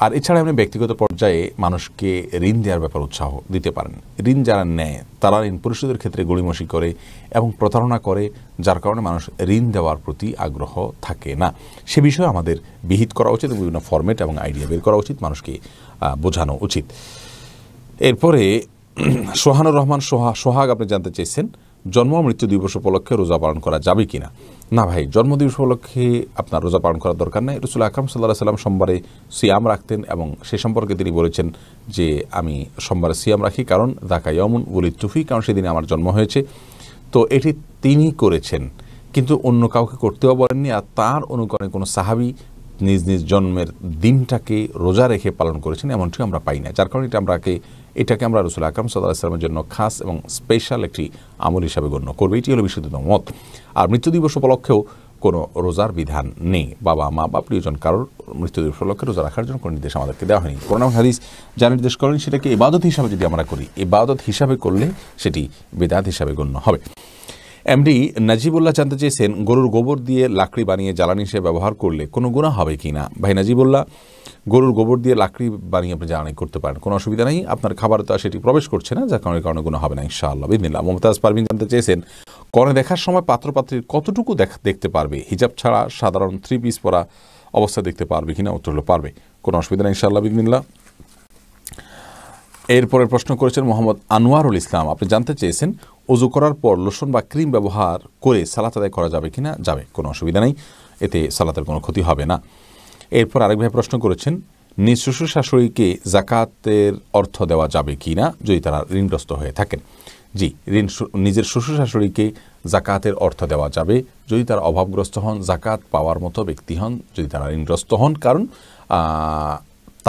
আর এছাড়া আপনি ব্যক্তিগত পর্যায়ে মানুষকে ঋণ দেওয়ার ব্যাপারে উৎসাহ দিতে পারেন। ঋণ যারা নেয় তারা ঋণ পরিশোধের ক্ষেত্রে গড়িমসি করে এবং প্রতারণা করে, যার কারণে মানুষ ঋণ দেওয়ার প্রতি আগ্রহ থাকে না। সে বিষয়ে আমাদের বিহিত করা উচিত এবং বিভিন্ন ফরম্যাট এবং আইডিয়া বের করা উচিত, মানুষকে বোঝানো উচিত। এরপরে সোহানুর রহমান সোহাগ আপনি জানতে চেয়েছেন জন্ম মৃত্যু দিবস উপলক্ষে রোজা পালন করা যাবে কিনা। না ভাই, জন্মদিবস উপলক্ষে আপনার রোজা পালন করার দরকার নেই। রাসূল আকরাম সাল্লাল্লাহু আলাইহি সাল্লাম সোমবারে সিয়াম রাখতেন এবং সে সম্পর্কে তিনি বলেছেন যে আমি সোমবারে সিয়াম রাখি কারণ যাকা ইয়াউমুন ওয়ালিদতু ফি, কারণ সেদিনে আমার জন্ম হয়েছে। তো এটি তিনি করেছেন, কিন্তু অন্য কাউকে করতেও বলেননি। আর তার অনুকরণে কোনো সাহাবী নিজ নিজ জন্মের দিনটাকে রোজা রেখে পালন করেছেন এমনটি আমরা পাই না, যার কারণে এটাকে আমরা রাসূল আকরাম সাল্লাল্লাহু আলাইহি সাল্লামের জন্য খাস এবং স্পেশাল একটি আমল হিসাবে গণ্য করব। এটি হলো বিশুদ্ধতম মত। আর মৃত্যু দিবস উপলক্ষেও কোনো রোজার বিধান নেই। বাবা মা বা প্রিয়জন কারোর মৃত্যু দিবস উপলক্ষে রোজা রাখার জন্য কোনো নির্দেশ আমাদেরকে দেওয়া হয়নি। কোরআন এবং হাদিস যা নির্দেশ করেন সেটাকে ইবাদত হিসাবে যদি আমরা করি, ইবাদত হিসাবে করলে সেটি বিদআত হিসাবে গণ্য হবে। এমডি নাজিবুল্লাহ জানতে চেয়েছেন গরুর গোবর দিয়ে লাকড়ি বানিয়ে জ্বালানি হিসেবে ব্যবহার করলে কোনো গুনাহ হবে কি না। ভাই নাজিবুল্লাহ, গরুর গোবর দিয়ে লাকড়ি বানিয়ে আপনি জ্বালানি করতে পারেন, কোনো অসুবিধা নেই। আপনার খাবার তো সেটি প্রবেশ করছে না, যার কারণে গুনাহ হবে না ইনশাআল্লাহ বিদিনিল্লাহ। মুমতাজ পারভিন জানতে চেয়েছেন কনে দেখার সময় পাত্রপাত্রীর কতটুকু দেখতে পারবে, হিজাব ছাড়া সাধারণ 3 পিস পরা অবস্থা দেখতে পারবে কিনা। উত্তর হলো পারবে, কোনো অসুবিধা নেই ইনশাআল্লাহ বিদিনিল্লাহ। এরপরে প্রশ্ন করেছেন মোহাম্মদ আনোয়ারুল ইসলাম, আপনি জানতে চেয়েছেন ওযু করার পর লোশন বা ক্রিম ব্যবহার করে সালাত আদায় করা যাবে কিনা। যাবে, কোনো অসুবিধা নেই, এতে সালাতের কোনো ক্ষতি হবে না। এরপর আরেক ভাই প্রশ্ন করেছেন নিজ শ্বশুর শাশুড়িকে জাকাতের অর্থ দেওয়া যাবে কি না যদি তারা ঋণগ্রস্ত হয়ে থাকেন। জি, নিজের শ্বশুর শাশুড়িকে জাকাতের অর্থ দেওয়া যাবে যদি তারা অভাবগ্রস্ত হন, জাকাত পাওয়ার মতো ব্যক্তি হন, যদি তারা ঋণগ্রস্ত হন। কারণ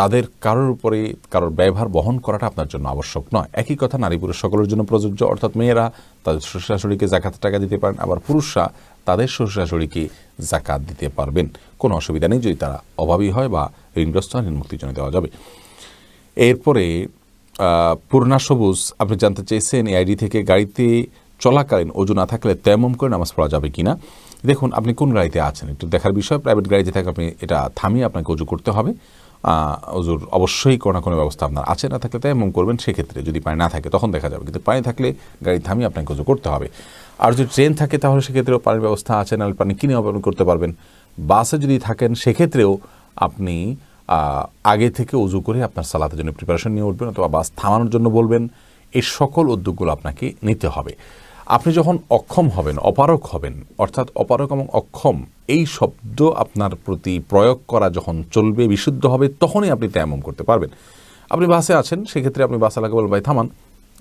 তাদের কারোর উপরে কারোর ব্যয়ভার বহন করাটা আপনার জন্য আবশ্যক নয়। একই কথা নারী পুরুষ সকলের জন্য প্রযোজ্য, অর্থাৎ মেয়েরা তাদের শ্বশুর শাশুড়িকে জাকাতের টাকা দিতে পারেন, আবার পুরুষরা তাদের শ্বশুর শাশুড়িকে জাকাত দিতে পারবেন, কোনো অসুবিধা নেই যদি তারা অভাবী হয় বা ঋণগ্রস্ত হয়, ঋণমুক্তির জন্য দেওয়া যাবে। এরপরে পূর্ণা সবুজ আপনি জানতে চেয়েছেন এই আইডি থেকে গাড়িতে চলাকালীন ওযু না থাকলে তায়াম্মুম করে নামাজ পড়া যাবে কিনা। দেখুন আপনি কোন গাড়িতে আছেন একটু দেখার বিষয়। প্রাইভেট গাড়িতে থাকে আপনি এটা থামিয়ে আপনাকে ওযু করতে হবে। ওযুর অবশ্যই কোনো না কোনো ব্যবস্থা আপনার আছে, না থাকলে তায়াম্মুম করবেন। সেক্ষেত্রে যদি পানি না থাকে তখন দেখা যাবে, কিন্তু পানি থাকলে গাড়ি থামিয়ে আপনাকে ওযু করতে হবে। আর যদি ট্রেন থাকে তাহলে সেক্ষেত্রেও পানির ব্যবস্থা আছে, নাহলে পানি কিনেও আপনি করতে পারবেন। বাসে যদি থাকেন সেক্ষেত্রেও আপনি আগে থেকে ওযু করে আপনার সালাতের জন্য প্রিপারেশন নিয়ে উঠবেন, অথবা বাস থামানোর জন্য বলবেন। এই সকল উদ্যোগগুলো আপনাকে নিতে হবে। আপনি যখন অক্ষম হবেন, অপারক হবেন, অর্থাৎ অপারক এবং অক্ষম এই শব্দ আপনার প্রতি প্রয়োগ করা যখন চলবে, বিশুদ্ধ হবে, তখনই আপনি তায়াম্মুম করতে পারবেন। আপনি বাসে আছেন, সেক্ষেত্রে আপনি বাস আলাকে বলবেন ভাই থামান,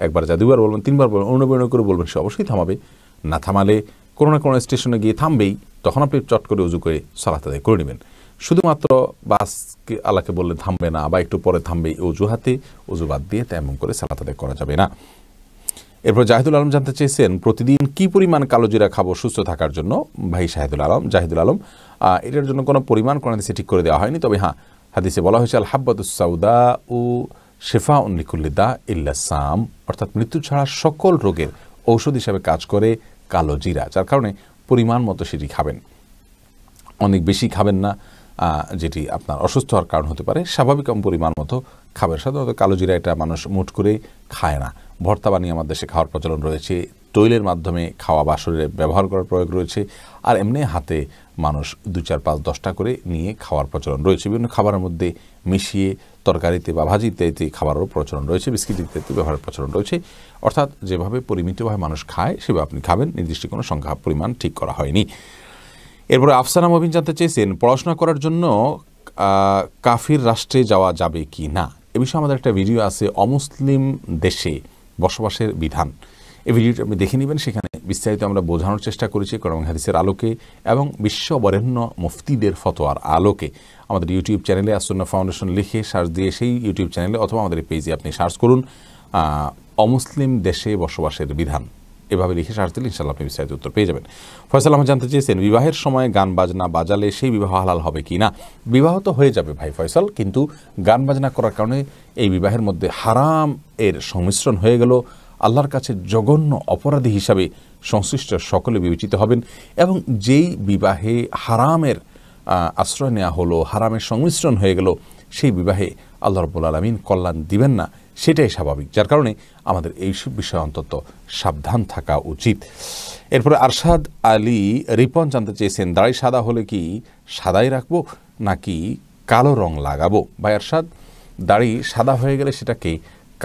একবার যা 2বার বলবেন, 3বার বলবেন, অনুবর্ণ করে বলবেন, সে অবশ্যই থামাবে। না থামালে কোনো না কোনো স্টেশনে গিয়ে থামবেই, তখন আপনি চট করে উযু করে সালাত আদায় করে নেবেন। শুধুমাত্র বাসকে আল্লাহকে বললে থামবে না বা একটু পরে থামবে, এই অজুহাতে ওযু বাদ দিয়ে তায়াম্মুম করে সালাত আদায় করা যাবে না। এরপর জাহিদুল আলম জানতে চেয়েছেন প্রতিদিন কি পরিমাণ কালো জিরা খাবো সুস্থ থাকার জন্য। ভাই জাহিদুল আলম এটার জন্য কোনো পরিমাণ কোনো হাদিসে ঠিক করে দেওয়া হয়নি, তবে হ্যাঁ হাদিসে বলা হয়েছে আল হাব্বাতুস সাউদা ও শিফাউন লিকুল্লি দা ইল্লা সাম, অর্থাৎ মৃত্যু ছাড়া সকল রোগের ঔষধ হিসাবে কাজ করে কালো জিরা, যার কারণে পরিমাণ মতো সেটি খাবেন, অনেক বেশি খাবেন না, যেটি আপনার অসুস্থ হওয়ার কারণ হতে পারে। স্বাভাবিক পরিমাণ মতো খাবেন। সাধারণত কালো জিরা এটা মানুষ মুঠ করে খায় না, ভর্তা বানিয়ে আমাদের দেশে খাওয়ার প্রচলন রয়েছে, তৈলের মাধ্যমে খাওয়া বা শরীরে ব্যবহার করার প্রয়োগ রয়েছে, আর এমনি হাতে মানুষ 2, 4, 5, 10টা করে নিয়ে খাওয়ার প্রচলন রয়েছে। বিভিন্ন খাবারের মধ্যে মিশিয়ে তরকারিতে বা ভাজি ইত্যাদিতে খাবারেরও প্রচলন রয়েছে, বিস্কিট ইত্যাদি ব্যবহারের প্রচলন রয়েছে। অর্থাৎ যেভাবে পরিমিতভাবে মানুষ খায় সেভাবে আপনি খাবেন, নির্দিষ্ট কোনো সংখ্যা পরিমাণ ঠিক করা হয়নি। এরপরে আফসানা মবিন জানতে চেয়েছেন পড়াশোনা করার জন্য কাফির রাষ্ট্রে যাওয়া যাবে কি না। এ বিষয়ে আমাদের একটা ভিডিও আছে, অমুসলিম দেশে বসবাসের বিধান। এই ভিডিওটি আপনি দেখে নেবেন, সেখানে বিস্তারিত আমরা বোঝানোর চেষ্টা করেছি কোরআন হাদিসের আলোকে এবং বিশ্ব বরেণ্য মুফতিদের ফতোয়ার আলোকে। আমাদের ইউটিউব চ্যানেলে আসুন্নাহ ফাউন্ডেশন লিখে সার্চ দিয়ে সেই ইউটিউব চ্যানেলে অথবা আমাদের পেজে আপনি সার্চ করুন অমুসলিম দেশে বসবাসের বিধান, এভাবে লিখে সার্চ দিলে ইনশাআল্লাহ আপনি বিস্তারিত উত্তর পেয়ে যাবেন। ফয়সাল আহমদ জানতে চেয়েছেন বিবাহের সময় গান বাজনা বাজালে সেই বিবাহ হালাল হবে কি না। বিবাহ তো হয়ে যাবে ভাই ফয়সাল, কিন্তু গান বাজনা করার কারণে এই বিবাহের মধ্যে হারাম এর সংমিশ্রণ হয়ে গেল। আল্লাহর কাছে জঘন্য অপরাধী হিসাবে সংশ্লিষ্ট সকলে বিবেচিত হবেন, এবং যেই বিবাহে হারামের আশ্রয় নেওয়া হলো, হারামের সংমিশ্রণ হয়ে গেল, সেই বিবাহে আল্লাহ রাব্বুল আলামিন কল্যাণ দিবেন না, সেটাই স্বাভাবিক। যার কারণে আমাদের এইসব বিষয়ে অন্তত সাবধান থাকা উচিত। এরপরে আরশাদ আলী রিপন জানতে চেয়েছেন, দাড়ি সাদা হলে কি সাদাই রাখবো নাকি কালো রং লাগাবো? ভাই আরশাদ, দাড়ি সাদা হয়ে গেলে সেটাকে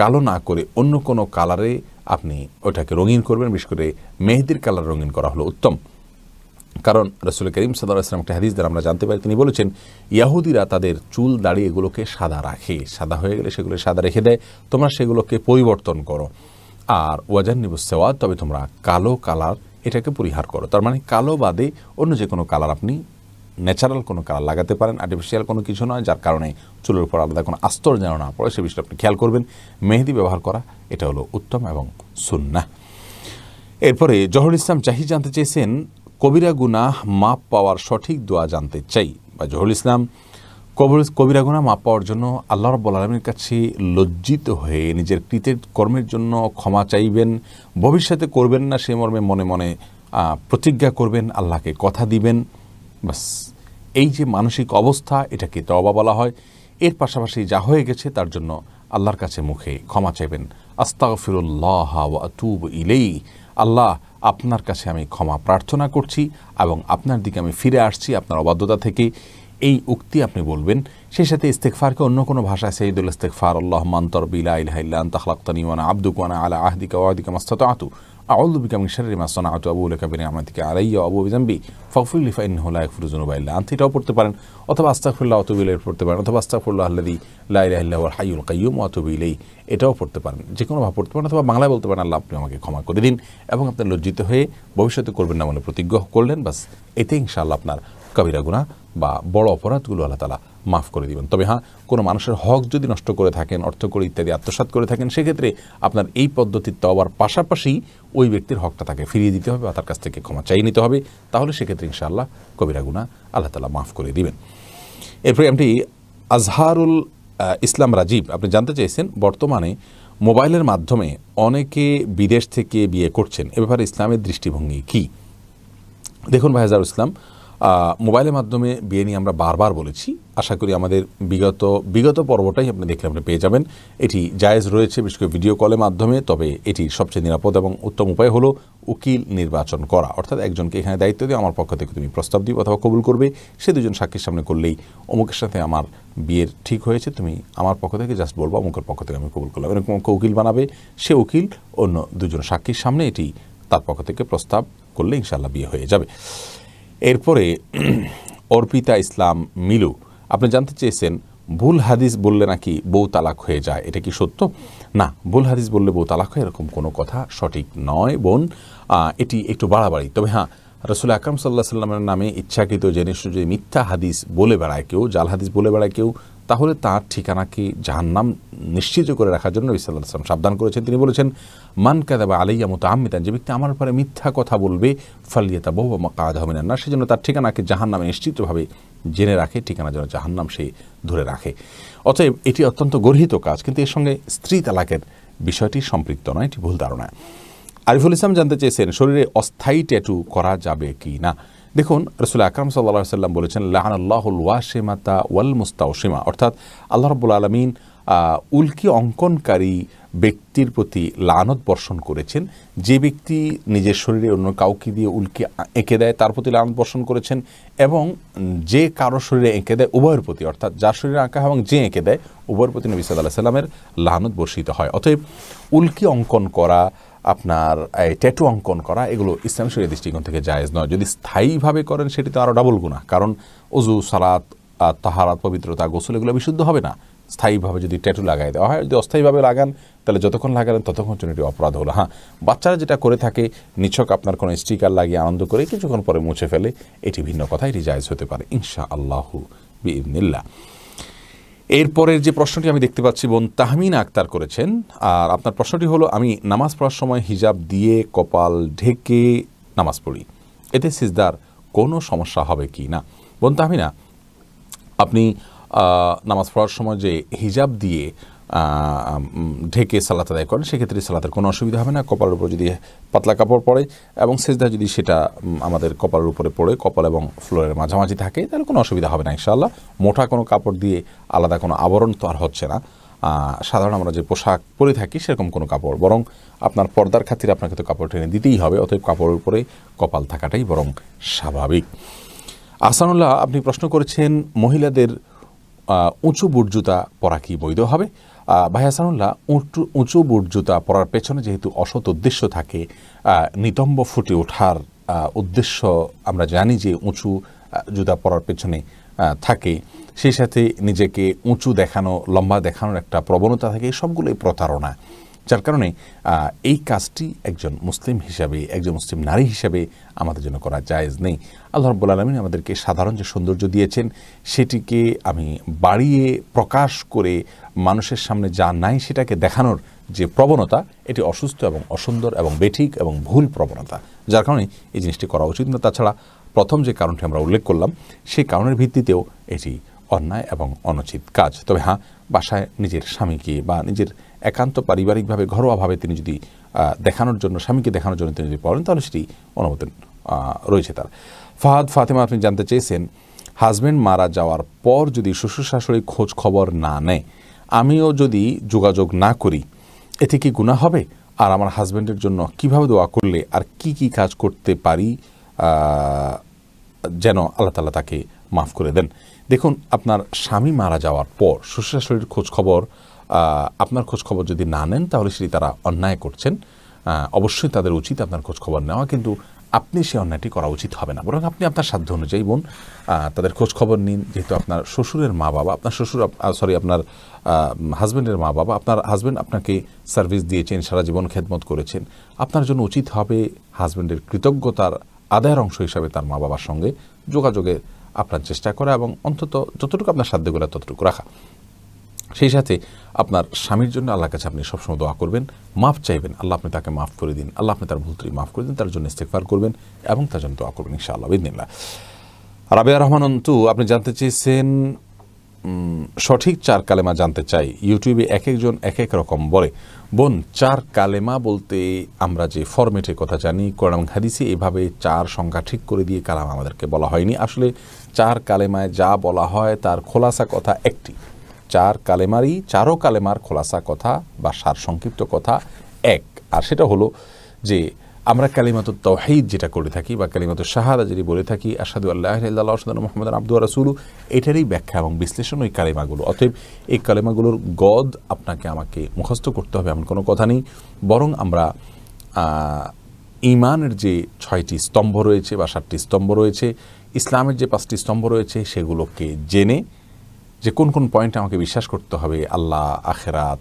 কালো না করে অন্য কোনো কালারে আপনি ওটাকে রঙিন করবেন। বিশেষ করে মেহেদির কালার রঙিন করা হলো উত্তম। কারণ রাসূল করিম সাল্লাল্লাহু আলাইহি ওয়াসাল্লাম একটা হাদিস দ্বারা আমরা জানতে পারি, তিনি বলেছেন ইহুদিরা তাদের চুল দাড়ি এগুলোকে সাদা রাখে, সাদা হয়ে গেলে সেগুলো সাদা রেখে দেয়, তোমরা সেগুলোকে পরিবর্তন করো। আর ওয়াজান্নিবুস সাওয়াদ, তবে তোমরা কালো কালার এটাকে পরিহার করো। তার মানে কালো বাদে অন্য যে কোনো কালার আপনি ন্যাচারাল কোনো কালার লাগাতে পারেন, আর্টিফিশিয়াল কোনো কিছু নয়, যার কারণে চুলের উপর আলাদা কোনো আস্তর যেন না পড়ে সে বিষয়টা আপনি খেয়াল করবেন। মেহেদি ব্যবহার করা এটা হলো উত্তম এবং সুন্নাহ। এরপরে জহুরুল ইসলাম জাহি জানতে চেয়েছেন, কবিরা গুনাহ মাপ পাওয়ার সঠিক দোয়া জানতে চাই। বা জহুরুল ইসলাম, কবিরা গুনাহ মাপ পাওয়ার জন্য আল্লাহ রাব্বুল আলামিনের কাছে লজ্জিত হয়ে নিজের কৃতের কর্মের জন্য ক্ষমা চাইবেন, ভবিষ্যতে করবেন না সে মর্মে মনে মনে প্রতিজ্ঞা করবেন, আল্লাহকে কথা দিবেন। বাস এই যে মানসিক অবস্থা, এটাকে তওবা বলা হয়। এর পাশাপাশি যা হয়ে গেছে তার জন্য আল্লাহর কাছে মুখে ক্ষমা চাইবেন। আস্তাগফিরুল্লাহ ওয়া আতুবু ইলাইহি, আল্লাহ আপনার কাছে আমি ক্ষমা প্রার্থনা করছি এবং আপনার দিকে আমি ফিরে আসছি আপনার অবাধ্যতা থেকে, এই উক্তি আপনি বলবেন। সেই সাথে ইস্তেগফারকে অন্য কোনো ভাষায় সাইয়্যিদুল ইস্তেগফার আল্লাহুম্মা আনতা রাব্বী লা ইলাহা ইল্লা আনতা খালাকতানি ওয়া আনা আবদুকা ওয়া আনা আলা আহদিকা ওয়া ওয়া'দিকা মাসতাতা'তু আউযু বিকা মিন শাররি মা সানা'তু আবুউ লাকা বিনি'মাতিকা আলাইয়া ওয়া আবুউ বিযামবি ফাগফিরলি ফাইন্নাহু লা ইয়াগফিরু যুনুবা ইল্লা আনতা, এটাও পড়তে পারেন। অথবা আস্তাগফিরুল্লাহ ওয়া আতুবু ইলাইহি পড়তে পারেন, অথবা আস্তাগফিরুল্লাহ আল্লাযী লা ইলাহা ইল্লা হুয়াল হাইয়ুল কাইয়্যুম ওয়া আতুবু ইলাইহি, এটাও পড়তে পারেন। যে কোনো ভাবে পড়তে পারেন, অথবা বাংলায় বলতে পারেন, আল্লাহ আপনি আমাকে ক্ষমা করে দিন, এবং আপনি লজ্জিত হয়ে ভবিষ্যতে করবেন না বলে প্রতিজ্ঞা করলেন। বাস এতে ইনশাআল্লাহ আপনার কবিরা গুনাহ বা বড় অপরাধগুলো আল্লাহ তাআলা মাফ করে দিবেন। তবে হ্যাঁ, কোনো মানুষের হক যদি নষ্ট করে থাকেন, অর্থ করে ইত্যাদি আত্মসাৎ করে থাকেন, সেক্ষেত্রে আপনার এই পদ্ধতির তওবার পাশাপাশি ওই ব্যক্তির হকটা তাকে ফিরিয়ে দিতে হবে বা তার কাছ থেকে ক্ষমা চাই নিতে হবে। তাহলে সেক্ষেত্রে ইনশাআল্লাহ কবিরা গুনাহ আল্লাহ তাআলা মাফ করে দিবেন। এরপরে এমটি আজহারুল ইসলাম রাজীব, আপনি জানতে চেয়েছেন, বর্তমানে মোবাইলের মাধ্যমে অনেকে বিদেশ থেকে বিয়ে করছেন, এ ব্যাপারে ইসলামের দৃষ্টিভঙ্গি কী? দেখুন ভাই আজহারুল ইসলাম, মোবাইলের মাধ্যমে বিয়ে নিয়ে আমরা বারবার বলেছি। আশা করি আমাদের বিগত পর্বটাই আপনি দেখলে আপনি পেয়ে যাবেন। এটি জায়েজ রয়েছে, বিশেষ করে ভিডিও কলের মাধ্যমে। তবে এটি সবচেয়ে নিরাপদ এবং উত্তম উপায় হলো উকিল নির্বাচন করা, অর্থাৎ একজনকে এখানে দায়িত্ব দিয়ে আমার পক্ষ থেকে তুমি প্রস্তাব দিও অথবা কবুল করবে, সে দুজন সাক্ষীর সামনে করলেই অমুকের সাথে আমার বিয়ের ঠিক হয়েছে, তুমি আমার পক্ষ থেকে জাস্ট বলবো অমুকের পক্ষ থেকে আমি কবুল করলাম। এরকম উকিল বানাবে, সে উকিল অন্য দুজন সাক্ষীর সামনে এটি তার পক্ষ থেকে প্রস্তাব করলে ইনশাআল্লাহ বিয়ে হয়ে যাবে। এরপরে অর্পিতা ইসলাম মিলু, আপনি জানতে চেয়েছেন, ভুল হাদিস বললে নাকি বউ তালাক হয়ে যায়, এটা কি সত্য? না, ভুল হাদিস বললে বউ তালাক হয় এরকম কোনো কথা সঠিক নয় বোন, এটি একটু বাড়াবাড়ি। তবে হ্যাঁ, রাসূল আকরাম সাল্লাল্লাহু আলাইহি ওয়াসাল্লামের নামে ইচ্ছাকৃত জেনে শুনে যদি মিথ্যা হাদিস বলে বেড়ায় কেউ, জাল হাদিস বলে বেড়ায় কেউ, তাহলে তার ঠিকানাকে জাহান্নাম নিশ্চিত করে রাখার জন্য নবী সাল্লাল্লাহু আলাইহি ওয়াসাল্লাম সাবধান করেছেন। তিনি বলেছেন, মান কাযাবা আলাইয়া মুতাআম্মিদান, যে ব্যক্তি আমার ব্যাপারে মিথ্যা কথা বলবে, ফালইয়াতাবাওয়া মাকআদাহু মিনান নার, সেজন্য তার ঠিকানাকে জাহান্নামে নিশ্চিতভাবে জেনে রাখে, ঠিকানা যেন জাহান্নাম সে ধরে রাখে। অতএব এটি অত্যন্ত গর্হিত কাজ, কিন্তু এর সঙ্গে স্ত্রী তালাকের বিষয়টি সম্পৃক্ত নয়, এটি ভুল ধারণা। আরিফুল ইসলাম জানতে চেয়েছেন, শরীরে অস্থায়ী ট্যাটু করা যাবে কি না? দেখুন, রাসূল আকরাম সাল্লাল্লাহু আলাইহি ওয়াসাল্লাম বলেছেন, লাআনাল্লাহুল ওয়াশিমাতা ওয়াল মুস্তাওশিমা, অর্থাৎ আল্লাহ রাব্বুল আলামিন উল্কি অঙ্কনকারী ব্যক্তির প্রতি লানত বর্ষণ করেছেন। যে ব্যক্তি নিজের শরীরে অন্য কাউকে দিয়ে উল্কি এঁকে দেয় তার প্রতি লানত বর্ষণ করেছেন, এবং যে কারো শরীরে এঁকে দেয় উভয়ের প্রতি, অর্থাৎ যার শরীরে আঁকা এবং যে এঁকে দেয় উভয়ের প্রতি নবী সাল্লাল্লাহু আলাইহি ওয়াসাল্লামের লানত বর্ষিত হয়। অতএব উল্কি অঙ্কন করা, আপনার ট্যাটু অঙ্কন করা, এগুলো ইসলাম শরীয়তের দৃষ্টিকোণ থেকে জায়েজ নয়। যদি স্থায়ীভাবে করেন সেটি তো আরও ডাবল গুনাহ, কারণ ওযু, সালাত, তাহারাত, পবিত্রতা, গোসল এগুলো বিশুদ্ধ হবে না। স্থায়ীভাবে যদি ট্যাটু লাগাই দেওয়া হয়, যদি অস্থায়ীভাবে লাগান তাহলে যতক্ষণ লাগালেন ততক্ষণ জন্য এটি অপরাধ হলো। হ্যাঁ, বাচ্চারা যেটা করে থাকে, নিছক আপনার কোনো স্টিকার লাগিয়ে আনন্দ করে কিছুক্ষণ পরে মুছে ফেলে, এটি ভিন্ন কথা, এটি জায়েজ হতে পারে ইনশাআল্লাহু বিইذনিল্লাহ। এরপরের যে প্রশ্নটি আমি দেখতে পাচ্ছি বোন তাহমিনা আক্তার করেছেন, আর আপনার প্রশ্নটি হলো, আমি নামাজ পড়ার সময় হিজাব দিয়ে কপাল ঢেকে নামাজ পড়ি, এতে সিজদার কোনো সমস্যা হবে কি না? বোন তাহমিনা, আপনি নামাজ পড়ার সময় যে হিজাব দিয়ে ঢেকে সালাত আদায় করেন সেক্ষেত্রে সালাতের কোনো অসুবিধা হবে না। কপালের উপর যদি পাতলা কাপড় পড়ে এবং সেজদা যদি সেটা আমাদের কপালের উপরে পড়ে কপাল এবং ফ্লোরের মাঝামাঝি থাকে তাহলে কোনো অসুবিধা হবে না ইনশাআল্লাহ। মোটা কোনো কাপড় দিয়ে আলাদা কোনো আবরণ তো আর হচ্ছে না, সাধারণ আমরা যে পোশাক পরে থাকি সেরকম কোনো কাপড়, বরং আপনার পর্দার খাতিরে আপনাকে তো কাপড় টেনে দিতেই হবে, অতএব কাপড়ের উপরে কপাল থাকাটাই বরং স্বাভাবিক। আহসানুল্লাহ, আপনি প্রশ্ন করেছেন মহিলাদের উঁচু বুট জুতা পরা কি বৈধ হবে? ভাই হাসানুল্লাহ, উঁচু বুট জুতা পরার পেছনে যেহেতু অসৎ উদ্দেশ্য থাকে, নিতম্ব ফুটে ওঠার উদ্দেশ্য আমরা জানি যে উঁচু জুতা পরার পেছনে থাকে, সেই সাথে নিজেকে উঁচু দেখানো, লম্বা দেখানোর একটা প্রবণতা থাকে, সবগুলোই প্রতারণা। যার কারণে এই কাজটি একজন মুসলিম হিসাবে, একজন মুসলিম নারী হিসাবে আমাদের জন্য করা জায়েজ নেই। আল্লাহ রাব্বুল আলামিন আমাদেরকে সাধারণ যে সৌন্দর্য দিয়েছেন সেটিকে আমি বাড়িয়ে প্রকাশ করে মানুষের সামনে যা নাই সেটাকে দেখানোর যে প্রবণতা, এটি অসুস্থ এবং অসুন্দর এবং বেঠিক এবং ভুল প্রবণতা, যার কারণে এই জিনিসটি করা উচিত না। তাছাড়া প্রথম যে কারণটি আমরা উল্লেখ করলাম সেই কারণের ভিত্তিতেও এটি অন্যায় এবং অনুচিত কাজ। তবে হ্যাঁ, বাসায় নিজের স্বামীকে বা নিজের একান্ত পারিবারিকভাবে ঘরোয়াভাবে তিনি যদি দেখানোর জন্য, স্বামীকে দেখানোর জন্য তিনি যদি পড়েন তাহলে সেটি অনুমোদন রয়েছে তার। ফাহাদ ফাতেমা, আপনি জানতে চেয়েছেন হাজব্যান্ড মারা যাওয়ার পর যদি শ্বশুর শাশুড়ি খোঁজ খবর না নেয়, আমিও যদি যোগাযোগ না করি, এতে কি গুনাহ হবে? আর আমার হাজব্যান্ডের জন্য কিভাবে দোয়া করলে আর কি কি কাজ করতে পারি যেন আল্লাহ তাআলা তাকে মাফ করে দেন? দেখুন, আপনার স্বামী মারা যাওয়ার পর শ্বশুর শাশুড়ির খোঁজ খবর, আপনার খোঁজ খবর যদি না নেন তাহলে সেটি তারা অন্যায় করছেন। অবশ্যই তাদের উচিত আপনার খোঁজ খবর নেওয়া, কিন্তু আপনি সেই অন্যায়টি করা উচিত হবে না, বরং আপনি আপনার সাধ্য অনুযায়ী বোন তাদের খোঁজ খবর নিন। যেহেতু আপনার শ্বশুরের মা বাবা, আপনার হাজব্যান্ডের মা বাবা, আপনার হাজব্যান্ড আপনাকে সার্ভিস দিয়েছেন, সারা জীবন খেদমত করেছেন, আপনার জন্য উচিত হবে হাজব্যান্ডের কৃতজ্ঞতার আদায়ের অংশ হিসাবে তার মা বাবার সঙ্গে যোগাযোগের আপনার চেষ্টা করা এবং অন্তত যতটুকু আপনার সাধ্যগুলো ততটুকু রাখা। সেই সাথে আপনার স্বামীর জন্য আল্লাহর কাছে আপনি সবসময় দোয়া করবেন, মাফ চাইবেন, আল্লাহ আপনি তাকে মাফ করে দিন, আল্লাহ আপনি তার ভুল ত্রুটি মাফ করে দিন, তার জন্য ইস্তেগফার করবেন এবং তার জন্য দোয়া করবেন ইনশাআল্লাহ বিইذنিল্লাহ। রাবেয়া রহমান অন্তু, আপনি জানতে চেয়েছেন সঠিক 4 কালেমা জানতে চাই। ইউটিউবে এক একজন এক এক রকম বলে। বোন, 4 কালেমা বলতে আমরা যে ফরম্যাটের কথা জানি, কোরআন এবং হাদিসে এভাবে 4 সংখ্যা ঠিক করে দিয়ে কালাম আমাদেরকে বলা হয়নি। আসলে 4 কালেমায় যা বলা হয় তার খোলাসা কথা একটি। 4 কালেমারই 4 কালেমার খোলাসা কথা বা সার সংক্ষিপ্ত কথা এক, আর সেটা হলো যে আমরা কালিমাতুত তাওহীদ যেটা করে থাকি বা কালিমাতুশ শাহাদা যেটি বলে থাকি, আশহাদু আল্লা ইলাহা ইল্লাল্লাহ ওয়া আশহাদু আন্না মুহাম্মাদান আবদুহু ওয়া রাসূলুহু, এটারই ব্যাখ্যা এবং বিশ্লেষণ ওই কালিমাগুলো। অতএব এই কালিমাগুলোর গদ আপনাকে আমাকে মুখস্থ করতে হবে এমন কোনো কথা নেই, বরং আমরা ঈমানের যে 6টি স্তম্ভ রয়েছে বা 7টি স্তম্ভ রয়েছে, ইসলামের যে 5টি স্তম্ভ রয়েছে সেগুলোকে জেনে যে কোন কোন পয়েন্টে আমাকে বিশ্বাস করতে হবে, আল্লাহ, আখেরাত,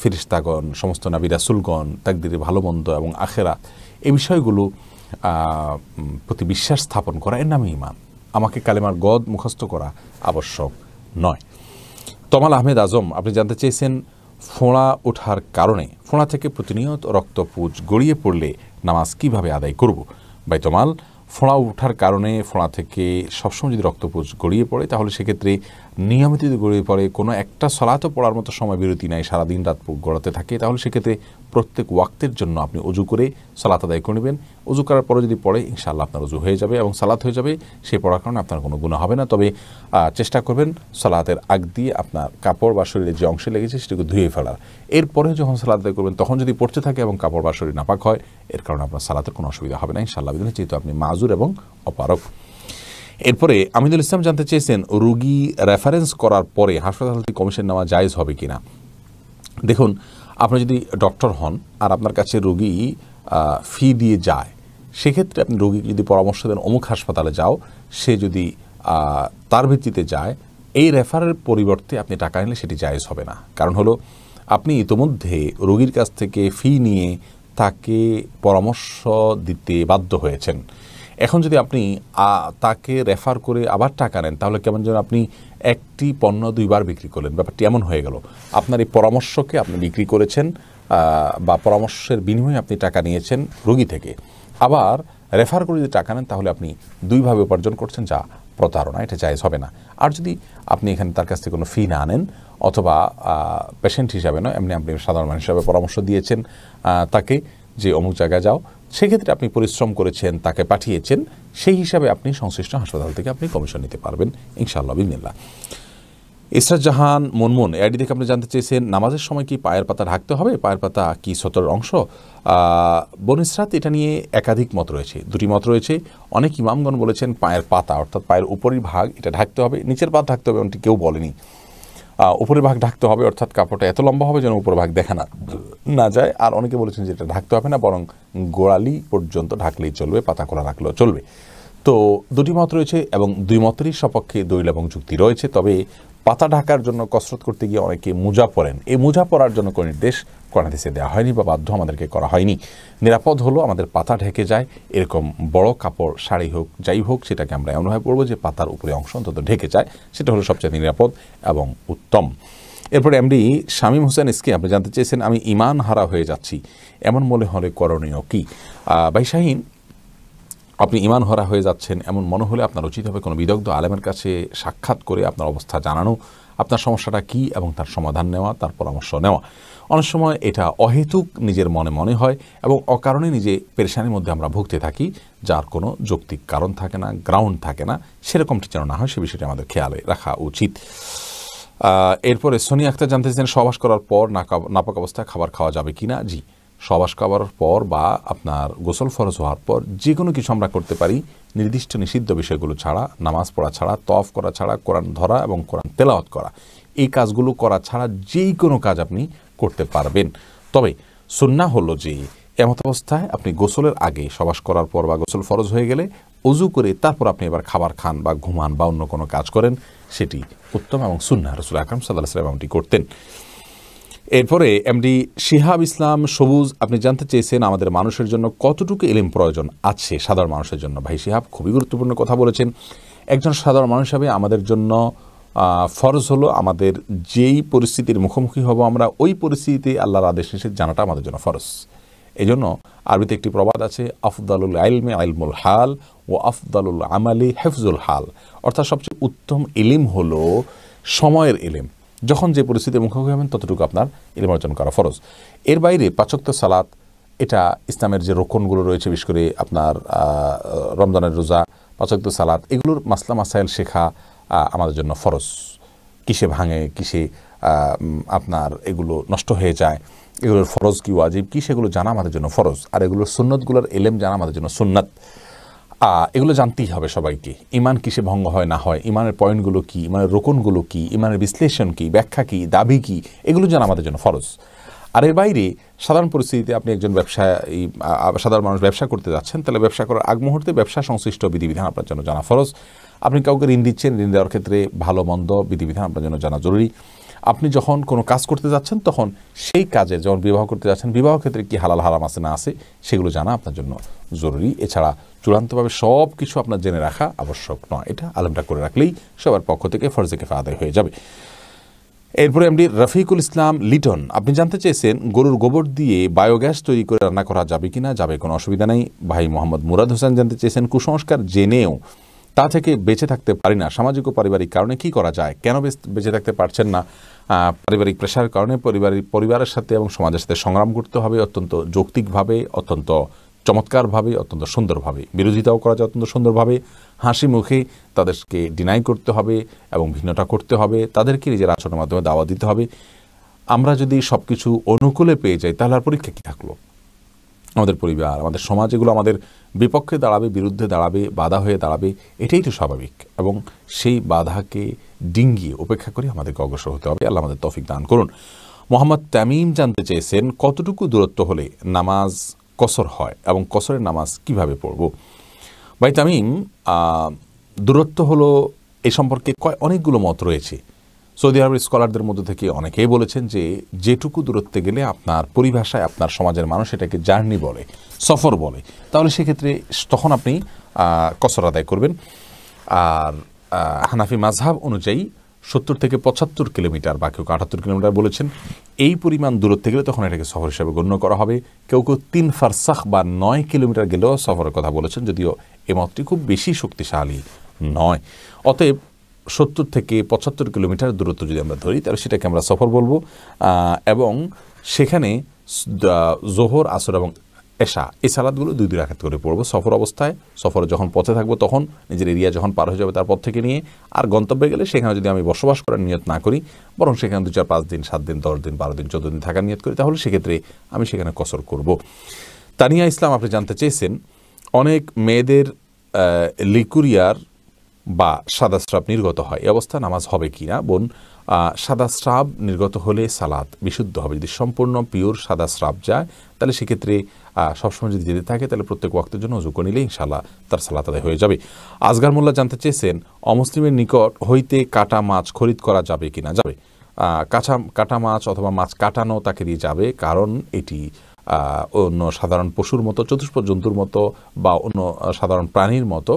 ফেরেশতাগণ, সমস্ত নবী রাসূলগণ, তাকদীরের ভালো মন্দ এবং আখেরাত, এই বিষয়গুলো প্রতি বিশ্বাস স্থাপন করা, এর নামে ঈমান। আমাকে কালেমার গদ মুখস্থ করা আবশ্যক নয়। তমাল আহমেদ আজম, আপনি জানতে চেয়েছেন ফোঁড়া ওঠার কারণে, ফোঁড়া থেকে প্রতিনিয়ত রক্তপুঁজ গড়িয়ে পড়লে নামাজ কিভাবে আদায় করব? ভাই তমাল, ফোঁড়া ওঠার কারণে, ফোঁড়া থেকে সবসময় যদি রক্তপুঁজ গড়িয়ে পড়ে তাহলে সেক্ষেত্রে নিয়মিত যদি গড়িয়ে পড়ে, কোনো একটা সালাতও পড়ার মতো সময় বিরতি নাই, সারাদিন রাত গড়াতে থাকে, তাহলে সেক্ষেত্রে প্রত্যেক ওয়াক্তের জন্য আপনি অজু করে সালাত আদায় করে নেবেন। অজু করার পরে যদি পড়ে ইনশাআল্লাহ আপনার অজু হয়ে যাবে এবং সালাত হয়ে যাবে, সেই পড়ার কারণে আপনার কোনো গুনাহ হবে না। তবে চেষ্টা করবেন সালাতের আগ দিয়ে আপনার কাপড় বা শরীরে যে অংশে লেগেছে সেটাকে ধুয়ে ফেলার। এরপরে যখন সালাত আদায় করবেন তখন যদি পড়তে থাকে এবং কাপড় বা শরীর নাপাক হয়, এর কারণে আপনার সালাতের কোনো অসুবিধা হবে না ইনশাআল্লাহ, যেহেতু আপনি মাজুর এবং অপারক। এরপরে আমিনুল ইসলাম জানতে চেয়েছেন রোগী রেফারেন্স করার পরে হাসপাতাল থেকে কমিশন নেওয়া জায়েজ হবে কিনা। দেখুন, আপনি যদি ডক্টর হন আর আপনার কাছে রোগী ফি দিয়ে যায়, সেক্ষেত্রে আপনি রোগীকে যদি পরামর্শ দেন অমুক হাসপাতালে যাও, সে যদি তার ভিত্তিতে যায়, এই রেফারের পরিবর্তে আপনি টাকা নিলে সেটি জায়েজ হবে না। কারণ হলো আপনি ইতোমধ্যে রোগীর কাছ থেকে ফি নিয়ে তাকে পরামর্শ দিতে বাধ্য হয়েছেন। এখন যদি আপনি তাকে রেফার করে আবার টাকা নেন তাহলে কেমন যেন আপনি একটি পণ্য 2 বার বিক্রি করলেন, ব্যাপারটি এমন হয়ে গেল। আপনার এই পরামর্শকে আপনি বিক্রি করেছেন বা পরামর্শের বিনিময়ে আপনি টাকা নিয়েছেন রোগী থেকে, আবার রেফার করে যদি টাকা নেন তাহলে আপনি 2 ভাবে উপার্জন করছেন, যা প্রতারণা, এটা জায়েজ হবে না। আর যদি আপনি এখানে তার কাছ থেকে কোনো ফি না আনেন অথবা পেশেন্ট হিসাবে নয়, এমনি আপনি সাধারণ মানুষ হিসাবে পরামর্শ দিয়েছেন তাকে যে অমুক জায়গায় যাও, সেক্ষেত্রে আপনি পরিশ্রম করেছেন, তাকে পাঠিয়েছেন, সেই হিসাবে আপনি সংশ্লিষ্ট হাসপাতাল থেকে আপনি কমিশন নিতে পারবেন ইনশাআল্লাহ বিসমিল্লাহ। ইসরাত জাহান মুনমুন এআইডি থেকে আপনি জানতে চেয়েছেন নামাজের সময় কি পায়ের পাতা ঢাকতে হবে, পায়ের পাতা কি সতরের অংশ? বোন ইসরাত, এটা নিয়ে একাধিক মত রয়েছে, দুটি মত রয়েছে। অনেক ইমামগণ বলেছেন পায়ের পাতা অর্থাৎ পায়ের উপরের ভাগ এটা ঢাকতে হবে, নিচের ভাগ ঢাকতে হবে এমনটি কেউ বলেনি। উপরের ভাগ ঢাকতে হবে অর্থাৎ কাপড়টা এত লম্বা হবে যেন উপরের ভাগ দেখা না যায়। আর অনেকে বলেছেন যে এটা ঢাকতে হবে না, বরং গোড়ালি পর্যন্ত ঢাকলেই চলবে, পাতা খোলা রাখলেও চলবে। তো দুটি মত রয়েছে এবং দুই মতেরই সপক্ষে দলিল এবং যুক্তি রয়েছে। তবে পাতা ঢাকার জন্য কসরত করতে গিয়ে অনেকে মোজা পরেন, এই মোজা পরার জন্য কোনো নির্দেশ কোরআন হাদিসে দেওয়া হয়নি বা বাধ্য আমাদেরকে করা হয়নি। নিরাপদ হলো আমাদের পাতা ঢেকে যায় এরকম বড় কাপড়, শাড়ি হোক যাই হোক, সেটাকে আমরা এমনভাবে পরবো যে পাতার উপরে অংশ অন্তত ঢেকে যায়, সেটা হলো সবচেয়ে নিরাপদ এবং উত্তম। এরপরে এমডি শামীম হোসেন ইসকে আপনি জানতে চেয়েছেন আমি ঈমান হারা হয়ে যাচ্ছি, এমন মনে হলে করণীয় কি? ভাই শাহীন, আপনি ঈমান হারা হয়ে যাচ্ছেন এমন মনে হলে আপনার উচিত হবে কোনো বিদগ্ধ আলেমের কাছে সাক্ষাৎ করে আপনার অবস্থা জানানো, আপনার সমস্যাটা কি এবং তার সমাধান নেওয়া, তার পরামর্শ নেওয়া। অনেক সময় এটা অহেতুক নিজের মনে মনে হয় এবং অকারণে নিজে পেরেশানির মধ্যে আমরা ভুগতে থাকি, যার কোনো যৌক্তিক কারণ থাকে না, গ্রাউন্ড থাকে না। সেরকমটি যেন না হয় সে বিষয়টি আমাদের খেয়ালে রাখা উচিত। এরপরে সোনিয়া আক্তার জানতে চান সহবাস করার পর নাপাক অবস্থায় খাবার খাওয়া যাবে কি না? জি, সহবাস করার পর বা আপনার গোসল ফরজ হওয়ার পর যে কোনো কিছু আমরা করতে পারি নির্দিষ্ট নিষিদ্ধ বিষয়গুলো ছাড়া, নামাজ পড়া ছাড়া, তওয়াফ করা ছাড়া, কোরআন ধরা এবং কোরআন তেলাওয়াত করা, এই কাজগুলো করা ছাড়া যেই কোনো কাজ আপনি করতে পারবেন। তবে সুন্নাহ হলো যে এমত অবস্থায় আপনি গোসলের আগে, সহবাস করার পর বা গোসল ফরজ হয়ে গেলে অজু করে তারপর আপনি এবার খাবার খান বা ঘুমান বা অন্য কোনো কাজ করেন, সেটি উত্তম এবং সুন্নাহ। রাসূল আকরাম সাল্লাল্লাহু আলাইহি ওয়াসাল্লাম এমনটি করতেন। এরপরে এমডি শিহাব ইসলাম সবুজ আপনি জানতে চেয়েছেন আমাদের মানুষের জন্য কতটুকু ইলম প্রয়োজন আছে সাধারণ মানুষের জন্য? ভাই শিহাব, খুবই গুরুত্বপূর্ণ কথা বলেছেন। একজন সাধারণ মানুষ হিসাবে আমাদের জন্য ফরজ হলো আমাদের যেই পরিস্থিতির মুখোমুখি হব আমরা ওই পরিস্থিতিতে আল্লাহর আদেশ নিষেধ জানাটা আমাদের জন্য ফরজ। এই জন্য আরবিতে একটি প্রবাদ আছে, আফদালুল ইলমি ইলমুল হাল ও আফদালুল আমালি হিফজুল হাল, অর্থাৎ সবচেয়ে উত্তম ইলম হলো সময়ের ইলম। যখন যে পরিস্থিতির মুখোমুখি হবেন ততটুকু আপনার ইলম অর্জন করা ফরজ। এর বাইরে ৫ ওয়াক্ত সালাত, এটা ইসলামের যে রোকনগুলো রয়েছে, বিশেষ করে আপনার রমজানের রোজা, ৫ ওয়াক্ত সালাত, এগুলোর মাসলা মাসাইল শেখা আমাদের জন্য ফরজ। কিসে ভাঙে, কিসে আপনার এগুলো নষ্ট হয়ে যায়, এগুলোর ফরজ কি ওয়াজিব কি, সেগুলো জানা আমাদের জন্য ফরজ। আর এগুলোর সুন্নতগুলোর ইলম জানা আমাদের জন্য সুন্নাত। এগুলো জানতেই হবে সবাইকে। ইমান কিসে ভঙ্গ হয় না হয়, ইমানের পয়েন্টগুলো কি, ইমানের রোকনগুলো কি, ইমানের বিশ্লেষণ কি, ব্যাখ্যা কি, দাবি কি, এগুলো জানা আমাদের জন্য ফরজ। আর এর বাইরে সাধারণ পরিস্থিতিতে আপনি একজন সাধারণ মানুষ ব্যবসা করতে যাচ্ছেন, তাহলে ব্যবসা করার আগ মুহূর্তে ব্যবসা সংশ্লিষ্ট বিধিবিধান আপনার জন্য জানা ফরজ। আপনি কাউকে ঋণ দিচ্ছেন, ঋণ দেওয়ার ক্ষেত্রে ভালো মন্দ বিধিবিধান আপনার জন্য জানা জরুরি। আপনি যখন কোনো কাজ করতে যাচ্ছেন তখন সেই কাজে, যখন বিবাহ করতে যাচ্ছেন, বিবাহ ক্ষেত্রে কি হালাল হারাম আছে না আছে সেগুলো জানা আপনার জন্য জরুরি। এছাড়া চূড়ান্তভাবে সব কিছু আপনার জেনে রাখা আবশ্যক নয়, এটা আলেমটা করে রাখলেই সবার পক্ষ থেকে ফরজে কিফায়া আদায় হয়ে যাবে। এরপরে এমডি রফিকুল ইসলাম লিটন আপনি জানতে চেয়েছেন গরুর গোবর দিয়ে বায়োগ্যাস তৈরি করে রান্না করা যাবে কিনা? যাবে, কোনো অসুবিধা নেই। ভাই মোহাম্মদ মুরাদ হোসেন জানতে চেয়েছেন কুসংস্কার জেনেও তা থেকে বেঁচে থাকতে পারি না, সামাজিক ও পারিবারিক কারণে কি করা যায়? কেন বেঁচে থাকতে পারছেন না? পারিবারিক প্রেশারের কারণে পরিবারের সাথে এবং সমাজের সাথে সংগ্রাম করতে হবে অত্যন্ত যৌক্তিকভাবে, অত্যন্ত চমৎকারভাবে, অত্যন্ত সুন্দরভাবে। বিরোধিতাও করা যায় অত্যন্ত সুন্দরভাবে, হাসি মুখে তাদেরকে ডিনাই করতে হবে এবং ভিন্নতা করতে হবে, তাদেরকে নিজের আচরণের মাধ্যমে দাওয়া দিতে হবে। আমরা যদি সব কিছু অনুকূলে পেয়ে যাই তাহলে আর পরীক্ষা কী থাকলো? আমাদের পরিবার, আমাদের সমাজ, এগুলো আমাদের বিপক্ষে দাঁড়াবে, বিরুদ্ধে দাঁড়াবে, বাধা হয়ে দাঁড়াবে, এটাই তো স্বাভাবিক। এবং সেই বাধাকে ডিঙ্গিয়ে উপেক্ষা করে আমাদেরকে অগ্রসর হতে হবে। আল্লাহ আমাদের তৌফিক দান করুন। মোহাম্মদ তামিম জানতে চেয়েছেন কতটুকু দূরত্ব হলে নামাজ কসর হয় এবং কসরের নামাজ কিভাবে পড়ব? ভাই তামিম, দূরত্ব হলো এ সম্পর্কে অনেকগুলো মত রয়েছে। সৌদি আরবের স্কলারদের মধ্যে থেকে অনেকেই বলেছেন যে যেটুকু দূরত্বে গেলে আপনার পরিভাষায় আপনার সমাজের মানুষ এটাকে জার্নি বলে, সফর বলে, তাহলে সেক্ষেত্রে তখন আপনি কসর আদায় করবেন। আর হানাফি মাযহাব অনুযায়ী 70 থেকে 75 কিলোমিটার বা কেউ 78 কিলোমিটার বলেছেন, এই পরিমাণ দূরত্বে গেলে তখন এটাকে সফর হিসাবে গণ্য করা হবে। কেউ কেউ 3 ফারসাখ বা 9 কিলোমিটার গেলেও সফরের কথা বলেছেন, যদিও এ মতটি খুব বেশি শক্তিশালী নয়। অতএব 70 থেকে 75 কিলোমিটার দূরত্ব যদি আমরা ধরি তাহলে সেটাকে আমরা সফর বলবো, এবং সেখানে জোহর, আসর এবং এশা এই সালাদগুলো 2 রাকাত করে পড়বো সফর অবস্থায়। সফরে যখন পথে থাকবো তখন নিজের এরিয়া যখন পার হয়ে যাবে তারপর থেকে নিয়ে, আর গন্তব্যে গেলে সেখানে যদি আমি বসবাস করার নিয়ত না করি, বরং সেখানে 2, 4, 5 দিন, 7 দিন, 10 দিন, 12 দিন, 14 দিন থাকার নিয়ত করি, তাহলে সেক্ষেত্রে আমি সেখানে কসর করব। তানিয়া ইসলাম আপনি জানতে চেয়েছেন, অনেক মেয়েদের লিকুরিয়ার বা সাদা স্রাব নির্গত হয়, এই অবস্থা নামাজ হবে কি না? বোন, সাদা স্রাব নির্গত হলে সালাত বিশুদ্ধ হবে। যদি সম্পূর্ণ পিওর সাদা স্রাব যায় তাহলে সেক্ষেত্রে সবসময় যদি যেতে থাকে তাহলে প্রত্যেক ওয়াক্তের জন্য ওযু করে নিলে ইনশাআল্লাহ তার সালাত আদায় হয়ে যাবে। আসগার মোল্লা জানতে চেয়েছেন, অমুসলিমের নিকট হইতে কাটা মাছ খরিদ করা যাবে কি না? যাবে। কাটা মাছ অথবা মাছ কাটানো তাকে দিয়ে যাবে, কারণ এটি অন্য সাধারণ পশুর মতো, চতুষ্পদ জন্তুর মতো বা অন্য সাধারণ প্রাণীর মতো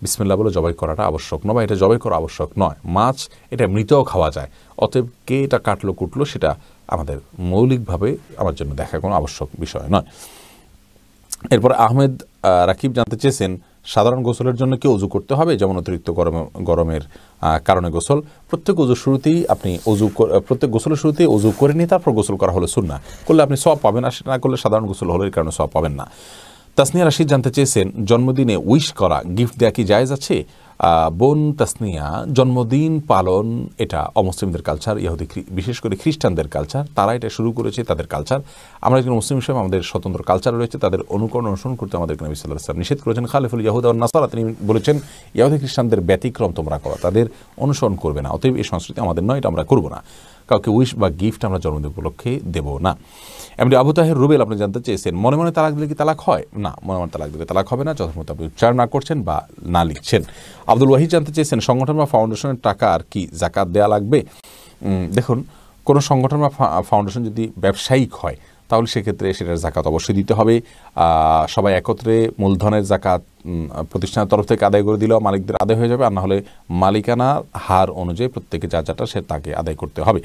বিসমিল্লাহ বলে জবাই করাটা আবশ্যক নয়, বা এটা জবাই করা আবশ্যক নয়। মাছ এটা মৃতও খাওয়া যায়, অতএব কে এটা কাটলো কুটলো সেটা আমাদের মৌলিকভাবে আমার জন্য দেখা কোনো আবশ্যক বিষয় নয়। এরপর আহমেদ রাকিব জানতে চেয়েছেন, সাধারণ গোসলের জন্য কি ওযু করতে হবে, যেমন অতিরিক্ত গরমের কারণে গোসল? প্রত্যেক গোসলের শুরুতেই ওযু করে নিয়ে তারপর গোসল করা হলো সুন্নাহ, করলে আপনি সওয়াব পাবেন, আর সেটা না করলে সাধারণ গোসল হলে এর কারণে সওয়াব পাবেন না। তাসনিয়া রাশিদ জানতে চেয়েছেন, জন্মদিনে উইশ করা, গিফট দেওয়া কি জায়েজ আছে? বোন তাসনিয়া, জন্মদিন পালন এটা অমুসলিমদের কালচার, ইহুদি বিশেষ করে খ্রিস্টানদের কালচার, তারা এটা শুরু করেছে, তাদের কালচার। আমরা একজন মুসলিম হিসেবে আমাদের স্বতন্ত্র কালচার রয়েছে, তাদের অনুসরণ করতে আমাদের নবী সাল্লাল্লাহু আলাইহি ওয়াসাল্লাম নিষেধ করেছেন। খালিফুল ইয়াহুদা ওয়ান নাসারা, তিনি বলেছেন ইহুদি খ্রিস্টানদের ব্যতিক্রম তোমরা করো, তাদের অনুসরণ করবে না, অতএব এই সংস্কৃতি আমাদের নয়, এটা আমরা করবো না। কাউকে উইশ বা গিফট আমরা জন্মদিন উপলক্ষে দেবো না। এমনি আবু তাহের রুবেল আপনি জানতে চেয়েছেন, মনে মনে তালাক দিলে কি তালাক হয়? না, মনে মনে তালাক দিলে তালাক হবে না, যথাযথ আপনি উচ্চারণ না করছেন বা না লিখছেন। আব্দুল ওয়াহিদ জানতে চেয়েছেন, সংগঠন বা ফাউন্ডেশনের টাকা আর কি জাকাত দেওয়া লাগবে? দেখুন, কোনো সংগঠন বা ফাউন্ডেশন যদি ব্যবসায়িক হয় তাহলে সেক্ষেত্রে সেটার জাকাত অবশ্যই দিতে হবে। সবাই একত্রে মূলধনের জাকাত প্রতিষ্ঠানের তরফ থেকে আদায় করে দিলেও মালিকদের আদায় হয়ে যাবে, আর না হলে মালিকানার হার অনুযায়ী প্রত্যেকে যা যাটা সে তাকে আদায় করতে হবে।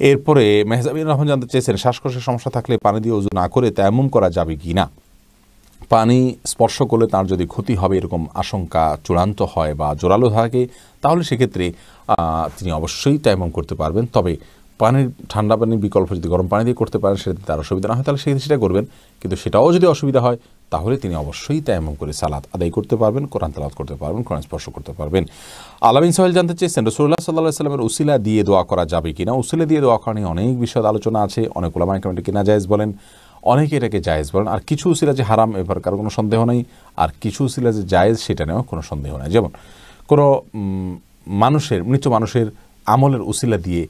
এরপরে মেহজাবিন রহমান জানতে চেয়েছেন, শ্বাসকষ্টের সমস্যা থাকলে পানি দিয়ে ওযু না করে তায়াম্মুম করা যাবে কি না? পানি স্পর্শ করলে তার যদি ক্ষতি হবে এরকম আশঙ্কা চূড়ান্ত হয় বা জোরালো থাকে, তাহলে সেক্ষেত্রে তিনি অবশ্যই তায়াম্মুম করতে পারবেন। তবে পানির ঠান্ডা পানির বিকল্প যদি গরম পানি দিয়ে করতে পারেন, সেটাতে তার অসুবিধা না হয় তাহলে সেটা করবেন, কিন্তু সেটাও যদি অসুবিধা হয় তাহলে তিনি অবশ্যই তায়াম্মুম করে সালাত আদায় করতে পারবেন, কোরআন তেলাওয়াত করতে পারবেন, কোরআন স্পর্শ করতে পারবেন। আলামিন সোহেল জানতে চেয়েছেন, রাসূলুল্লাহ সাল্লাল্লাহু আলাইহি ওয়াসাল্লামের উসিলা দিয়ে দোয়া করা যাবে কিনা? উসিলা দিয়ে দোয়া করা নিয়ে অনেক বিষয় আলোচনা আছে, অনেক উলামা কেরাম এটাকে নাজায়েজ বলেন, অনেকে এটাকে জায়েজ বলেন, আর কিছু উসিলা যে হারাম এবার কারো কোনো সন্দেহ নেই, আর কিছু উসিলা যে জায়েজ সেটা নিয়েও কোনো সন্দেহ নেই। যেমন কোনো মৃত মানুষের আমলের উসিলা দিয়ে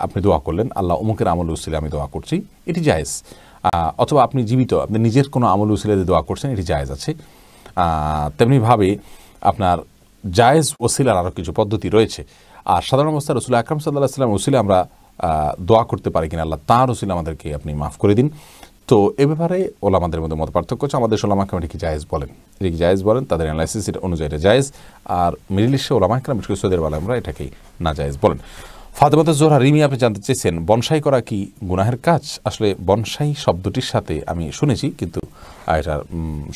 আপনি দোয়া করলেন, আল্লাহ অমুকের আমলের উসিলা আমি দোয়া করছি, এটি জায়েজ। অথবা আপনি জীবিত, আপনি নিজের কোনো আমল উসিলা দিয়ে দোয়া করছেন, এটি জায়েজ আছে। তেমনিভাবে আপনার জায়েজ ওসিলার আরও কিছু পদ্ধতি রয়েছে। আর সাধারণ অবস্থায় রাসূল আকরাম সাল্লাল্লাহু আলাইহি ওয়াসাল্লাম ওসিলা আমরা দোয়া করতে পারি কিনা, আল্লাহ তাঁর ওসিলা আমাদেরকে আপনি মাফ করে দিন। তো এ ব্যাপারে ওলামাদের মধ্যে মত পার্থক্য আছে। আমাদের ওলামা কেরাম এটাকে জায়েজ বলেন, এটাকে জায়েজ বলেন, তাদের অ্যানালাইসিস অনুযায়ী এটা জায়েজ। আর মিডল ইস্টে ওলামা কেরাম বিশেষ করে সৌদি আরব আলেমরা এটাকেই না জায়েজ বলেন। ফাতেমাতুজ জোহরা রিমি আপনি জানতে চেয়েছেন, বনসাই করা কি গুনাহের কাজ? আসলে বনসাই শব্দটির সাথে আমি শুনেছি, কিন্তু এটার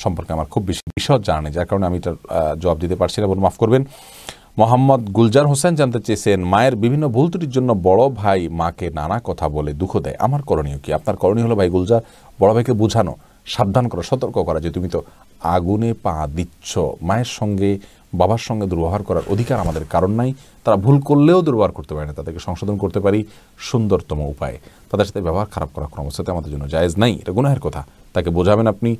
সম্পর্কে আমার খুব বেশি বিশদ জানা নেই, যার কারণে আমি এটার জবাব দিতে পারছি না, মাফ করবেন। মোহাম্মদ গুলজার হোসেন জানতে চেয়েছেন, মায়ের বিভিন্ন ভুল ত্রুটির জন্য বড় ভাই মাকে নানা কথা বলে দুঃখ দেয়, আমার করণীয় কি? আপনার করণীয় হলো ভাই গুলজার, বড় ভাইকে বোঝানো, সাবধান করা, সতর্ক করা যে তুমি তো আগুনে পা দিচ্ছ, মায়ের সঙ্গে বাবার সঙ্গে দুর্ব্যবহার করার অধিকার আমাদের কারণ নাই। তারা ভুল করলেও দুর্ব্যবহার করতে পারে না, তাদেরকে সংশোধন করতে পারি সুন্দরতম উপায়ে। তাদের সাথে ব্যবহার খারাপ করা কোনো অবস্থাতে আমাদের জন্য জায়েজ নাই, এটা গুনাহের কথা। তাকে বোঝাবেন আপনি,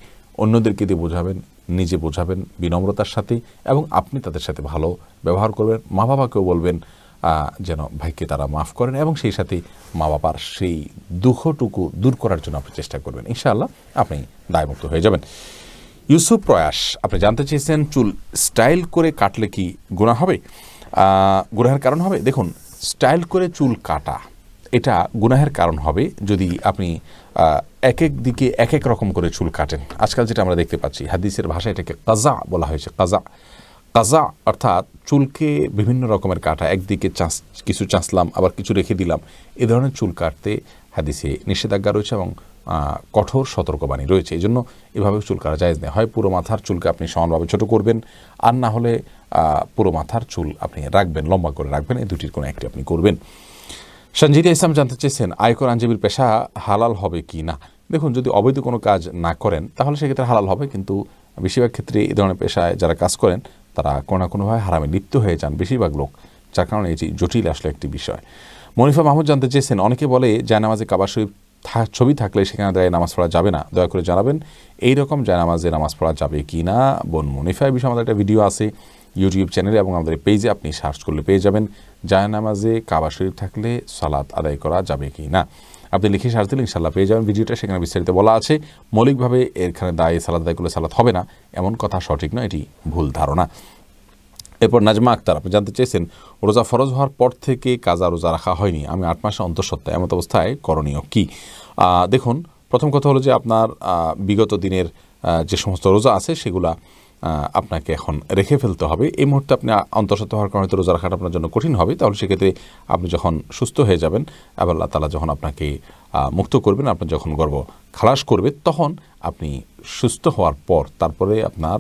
অন্যদেরকে দিয়ে বোঝাবেন, নিজে বোঝাবেন বিনম্রতার সাথে, এবং আপনি তাদের সাথে ভালো ব্যবহার করবেন। মা বাবাকেও বলবেন যেন ভাইকে তারা মাফ করেন, এবং সেই সাথে মা বাবার সেই দুঃখটুকু দূর করার জন্য আপনি চেষ্টা করবেন, ইনশাআল্লাহ আপনি দায়মুক্ত হয়ে যাবেন। ইউসুফ প্রয়াস আপনি জানতে চেয়েছেন, চুল স্টাইল করে কাটলে কি গুনাহ হবে, গুনাহের কারণ হবে? দেখুন, স্টাইল করে চুল কাটা এটা গুনাহের কারণ হবে যদি আপনি এক এক দিকে এক এক রকম করে চুল কাটেন। আজকাল যেটা আমরা দেখতে পাচ্ছি, হাদিসের ভাষায় এটাকে কাজা বলা হয়েছে। কাজা অর্থাৎ চুলকে বিভিন্ন রকমের কাটা, একদিকে কিছু চাঁচলাম আবার কিছু রেখে দিলাম, এ ধরনের চুল কাটতে হাদিসে নিষেধাজ্ঞা রয়েছে, এবং কঠোর সতর্কবাণী রয়েছে। এই জন্য এভাবে চুল কাটা জায়েজ নেই। হয় পুরো মাথার চুলকে আপনি সমানভাবে ছোট করবেন, আর না হলে পুরো মাথার চুল আপনি রাখবেন, লম্বা করে রাখবেন, এই দুটির কোনো একটি আপনি করবেন। সঞ্জিদা ইসলাম জানতে চেয়েছেন আয়কর আইনজীবীর পেশা হালাল হবে কি না। দেখুন, যদি অবৈধ কোনো কাজ না করেন তাহলে সেক্ষেত্রে হালাল হবে, কিন্তু বেশিরভাগ ক্ষেত্রে এই ধরনের পেশায় যারা কাজ করেন তারা কোনো না কোনোভাবে হারামে লিপ্ত হয়ে যান বেশিরভাগ লোক, যার কারণে এই যে জটিল আসলে একটি বিষয়। মনিফা মাহমুদ জানতে চেয়েছেন অনেকে বলে জায়নামাজে কাবা শরীফ ছবি থাকলে সেখানে দাঁড়িয়ে নামাজ পড়া যাবে না, দয়া করে জানাবেন এইরকম জায়নামাজে নামাজ পড়া যাবে কি না। বোন মনিফা, এই বিষয়ে আমাদের একটা ভিডিও আছে ইউটিউব চ্যানেলে এবং আমাদের পেজে, আপনি সার্চ করলে পেয়ে যাবেন জায়নামাজে কাবা শরীফ থাকলে সালাত আদায় করা যাবে কি না। আপনি লিখে সার্চ দিলে ইনশাল্লাহ পেয়ে যাবেন ভিডিওটা, সেখানে বিস্তারিত বলা আছে। মৌলিকভাবে এখানে দাঁড়িয়ে সালাত আদায় করলে সালাত হবে না এমন কথা সঠিক নয়, এটি ভুল ধারণা। এরপর নাজমা আক্তার, আপনি জানতে চেয়েছেন রোজা ফরজ হওয়ার পর থেকে কাজা রোজা রাখা হয়নি, আমি 8 মাসে অন্তঃসত্ত্বা, এমত অবস্থায় করণীয় কি। দেখুন, প্রথম কথা হলো যে আপনার বিগত দিনের যে সমস্ত রোজা আছে সেগুলা আপনাকে এখন রেখে ফেলতে হবে। এই মুহূর্তে আপনি অন্তঃসত্ত্বা হওয়ার কারণে তো রোজা রাখাটা আপনার জন্য কঠিন হবে, তাহলে সেক্ষেত্রে আপনি যখন সুস্থ হয়ে যাবেন, আবার আল্লাহ তাআলা যখন আপনাকে মুক্ত করবেন, আপনার যখন গর্ভ খালাস করবে, তখন আপনি সুস্থ হওয়ার পর তারপরে আপনার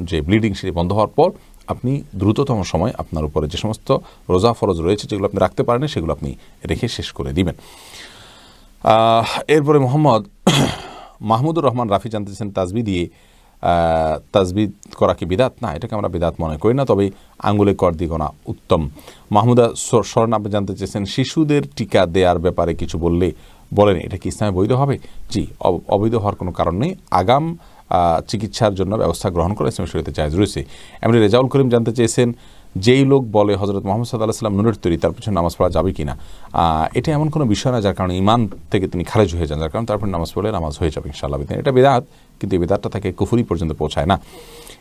যে ব্লিডিং সেটি বন্ধ হওয়ার পর আপনি দ্রুততম সময় আপনার উপরে যে সমস্ত রোজা ফরজ রয়েছে যেগুলো আপনি রাখতে পারেন সেগুলো আপনি রেখে শেষ করে দিবেন। এরপরে মোহাম্মদ মাহমুদুর রহমান রাফি জানতেছেন তাজবি করা কি বিদাত? না, এটাকে আমরা বিদাত মনে করি না, তবে আঙ্গুলে কর দিয়ে গোনা উত্তম। মাহমুদা স্বর্ণ আপনি জানতে চেয়েছেন শিশুদের টিকা দেওয়ার ব্যাপারে কিছু বলেন, এটা কি ইসলামে বৈধ হবে? জি, অবৈধ হওয়ার কোনো কারণ নেই। আগাম চিকিৎসার জন্য ব্যবস্থা গ্রহণ করা ইসলামের শরীয়তে জায়েজ রয়েছে। এমনি রেজাউল করিম জানতে চেয়েছেন যেই লোক বলে হযরত মুহাম্মদ সাল্লাল্লাহু আলাইহি ওয়াসাল্লাম নূরের তৈরি, তার পিছনে নামাজ পড়া যাবে কিনা। এটা এমন কোনো বিষয় না যার কারণে ঈমান থেকে তিনি খারেজ হয়ে যান, যার কারণে তারপর নামাজ পড়লে নামাজ হয়ে যাবে ইনশাআল্লাহ। এটা বিদআত, কিন্তু এই বিদআতটা তাকে কুফরি পর্যন্ত পৌঁছায় না।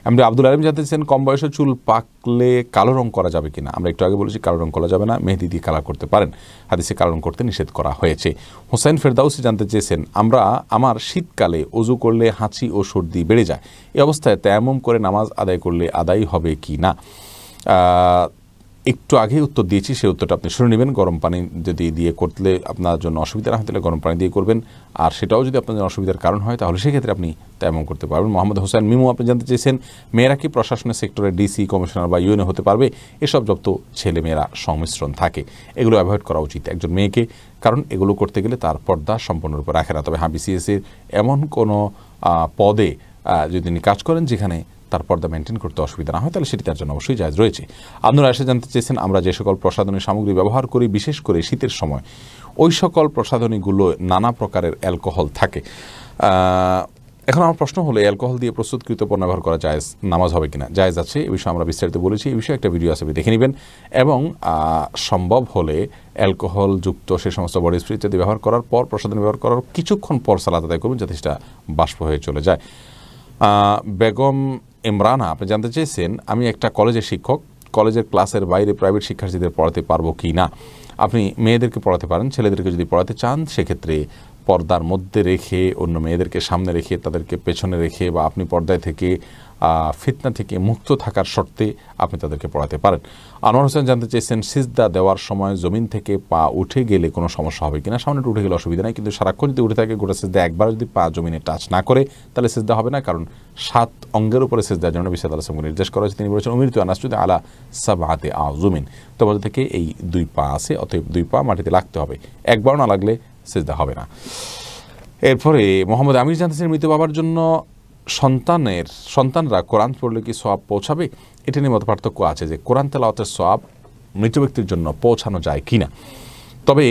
আমরা আব্দুল আলিম জানতে চেয়েছেন কম বয়সে চুল পাকলে কালো রং করা যাবে কিনা। আমরা একটু আগে বলেছি কালো রং করা যাবে না, মেহেদি দিয়ে কালার করতে পারেন, হাদিসে কালো রং করতে নিষেধ করা হয়েছে। হোসেন ফেরদাউসি জানতে চেয়েছেন আমার শীতকালে ওযু করলে হাঁচি ও সর্দি বেড়ে যায়, এই অবস্থায় তায়াম্মুম করে নামাজ আদায় করলে আদায় হবে কি না। একটু আগে উত্তর দিয়েছি, সেই উত্তরটা আপনি শুনে নেবেন। গরম পানি যদি দিয়ে করলে আপনার জন্য অসুবিধা না হয় তাহলে গরম পানি দিয়ে করবেন, আর সেটাও যদি আপনার জন্য অসুবিধার কারণ হয় তাহলে সেক্ষেত্রে আপনি তায়াম্মুম করতে পারবেন। মোহাম্মদ হোসেন মিমু আপনি জানতে চেয়েছেন মেয়েরা কি প্রশাসনের সেক্টরে ডিসি, কমিশনার বা ইউএনও হতে পারবে? এসব যত ছেলে মেয়েরা সংমিশ্রণ থাকে এগুলো অ্যাভয়েড করা উচিত একজন মেয়েকে, কারণ এগুলো করতে গেলে তার পর্দা সম্পূর্ণরূপে রাখে না। তবে হ্যাঁ, বিসিএসের এমন কোনো পদে যদি তিনি কাজ করেন যেখানে তার পর্দা মেনটেন করতে অসুবিধা না হয় তাহলে সেটি তার জন্য অবশ্যই জায়েজ রয়েছে। আব্দুল রাশেদ জানতে চেয়েছেন আমরা যে সকল প্রসাধনী সামগ্রী ব্যবহার করি বিশেষ করে শীতের সময়, ওই সকল প্রসাধনীগুলো নানা প্রকারের অ্যালকোহল থাকে। এখন আমার প্রশ্ন হলো অ্যালকোহল দিয়ে প্রস্তুতকৃত পণ্য ব্যবহার করা জায়েজ, নামাজ হবে কিনা? জায়েজ আছে, এই বিষয়ে আমরা বিস্তারিত বলেছি, এই বিষয়ে একটা ভিডিও আছে, দেখে নেবেন। এবং সম্ভব হলে অ্যালকোহল যুক্ত সে সমস্ত বডি স্প্রে ইত্যাদি ব্যবহার করার পর, প্রসাধনী ব্যবহার করার কিছুক্ষণ পর সালাত আদায় করবেন যাতে সেটা বাষ্প হয়ে চলে যায়। বেগম ইমরানা আপনি জানতে চেয়েছেন আমি একটা কলেজের শিক্ষক, কলেজের ক্লাসের বাইরে প্রাইভেট শিক্ষার্থীদের পড়াতে পারবো কি না। আপনি মেয়েদেরকে পড়াতে পারেন, ছেলেদেরকে যদি পড়াতে চান সেক্ষেত্রে পর্দার মধ্যে রেখে, অন্য মেয়েদেরকে সামনে রেখে, তাদেরকে পেছনে রেখে, বা আপনি পর্দায় থেকে ফিতনা থেকে মুক্ত থাকার শর্তে আপনি তাদেরকে পড়াতে পারেন। আনোয়ার হোসেন জানতে চেয়েছেন সিজদা দেওয়ার সময় জমিন থেকে পা উঠে গেলে কোনো সমস্যা হবে কিনা। সামনে উঠে গেলে অসুবিধা নেই, কিন্তু সারাক্ষণ যদি উঠে থাকে গোটা সিজদা একবার যদি পা জমিনে টাচ না করে তাহলে সিজদা হবে না, কারণ 7 অঙ্গের উপরে সিজদার জন্য বিশ্বত আলাইহিস নির্দেশ করা হয়েছে। তিনি বলেছেন উমিরতু আন আসজুদা আলা সাবআতি আযুমিন, তোমাদের থেকে এই 2 পা আছে, অতএব 2 পা মাটিতে লাগতে হবে, একবার না লাগলে সিজদা হবে না। এরপরে মোহাম্মদ আমির জানতেছেন মৃত বাবার জন্য সন্তানরা কোরআন পড়লে কি সওয়াব পৌঁছাবে? এটা নিয়ে মত পার্থক্য আছে যে কোরআন তেলাওয়াতের সওয়াব মৃত ব্যক্তির জন্য পৌঁছানো যায় কিনা। তবে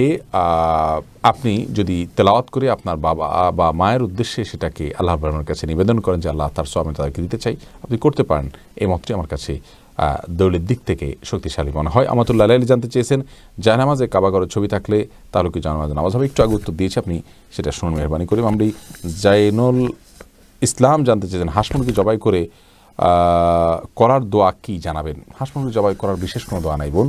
আপনি যদি তেলাওয়াত করে আপনার বাবা বা মায়ের উদ্দেশ্যে সেটাকে আল্লাহ রাব্বুল কাছে নিবেদন করেন যে আল্লাহ তার সওয়াব আমি তাদেরকে দিতে চাই, আপনি করতে পারেন। এই মতটি আমার কাছে দৌলের দিক থেকে শক্তিশালী মনে হয়। আমাতুল্লাহ আলী জানতে চেয়েছেন জায়নামাজে কাবাগরের ছবি থাকলে তাহলে কি জায়নামাজে নামাজ হবে? একটু আগে উত্তর দিয়েছি, আপনি সেটা শুনুন মেহরবানি করে। আমরা জাইনুল ইসলাম জানতে চেয়েছেন হাঁস মুরগি জবাই করে করার দোয়া কি জানাবেন? হাঁস মুরগি জবাই করার বিশেষ কোনো দোয়া নাই বোন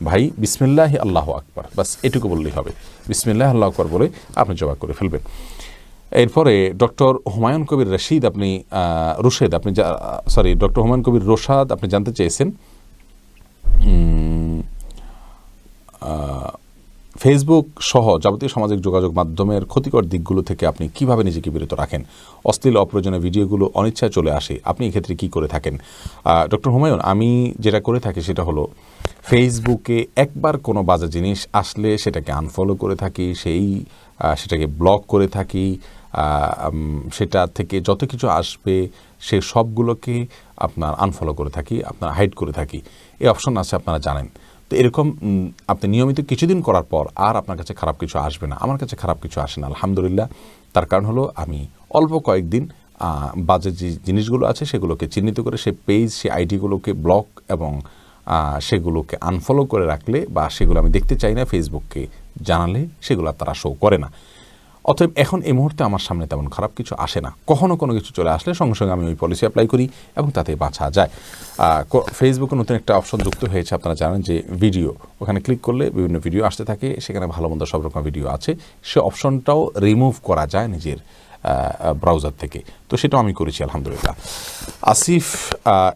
ভাই, বিসমিল্লাহ আল্লাহু আকবার, বাস এটুকু বললেই হবে। বিসমিল্লাহ আল্লাহু আকবার বলে আপনি জবাই করে ফেলবেন। এরপরে ডক্টর হুমায়ুন কবির রশিদ আপনি ডক্টর হুমায়ুন কবির রশাদ আপনি জানতে চেয়েছেন ফেসবুক সহ যাবতীয় সামাজিক যোগাযোগ মাধ্যমের ক্ষতিকর দিকগুলো থেকে আপনি কিভাবে নিজেকে বিরত রাখেন? অশ্লীল অপ্রয়োজনীয় ভিডিওগুলো অনিচ্ছায় চলে আসে, আপনি এক্ষেত্রে কী করে থাকেন? ডক্টর হুমায়ুন, আমি যেটা করে থাকি সেটা হলো ফেসবুকে একবার কোনো বাজে জিনিস আসলে সেটাকে আনফলো করে থাকি, সেটাকে ব্লক করে থাকি, সেটা থেকে যত কিছু আসবে সে সবগুলোকে আপনার আনফলো করে থাকি, আপনার হাইড করে থাকি। এই অপশন আছে, আপনারা জানেন। তো এরকম আপনি নিয়মিত কিছুদিন করার পর আর আপনার কাছে খারাপ কিছু আসবে না। আমার কাছে খারাপ কিছু আসে না, আলহামদুলিল্লাহ। তার কারণ হলো আমি অল্প কয়েকদিন বাজে যে জিনিসগুলো আছে সেগুলোকে চিহ্নিত করে সে পেজ, সে আইডিগুলোকে ব্লক এবং সেগুলোকে আনফলো করে রাখলে, বা সেগুলো আমি দেখতে চাই না, ফেসবুককে জানালে সেগুলো তারা শো করে না। অতএব এখন এই মুহূর্তে আমার সামনে তেমন খারাপ কিছু আসে না। কখনো কোনো কিছু চলে আসলে সঙ্গে সঙ্গে আমি ওই পলিসি অ্যাপ্লাই করি এবং তাতে বাঁচা যায়। ফেসবুকে নতুন একটা অপশন যুক্ত হয়েছে, আপনারা জানেন যে ভিডিও, ওখানে ক্লিক করলে বিভিন্ন ভিডিও আসতে থাকে, সেখানে ভালো মন্দ সব রকম ভিডিও আছে। সে অপশনটাও রিমুভ করা যায় নিজের ব্রাউজার থেকে, তো সেটাও আমি করেছি আলহামদুলিল্লাহ। আসিফ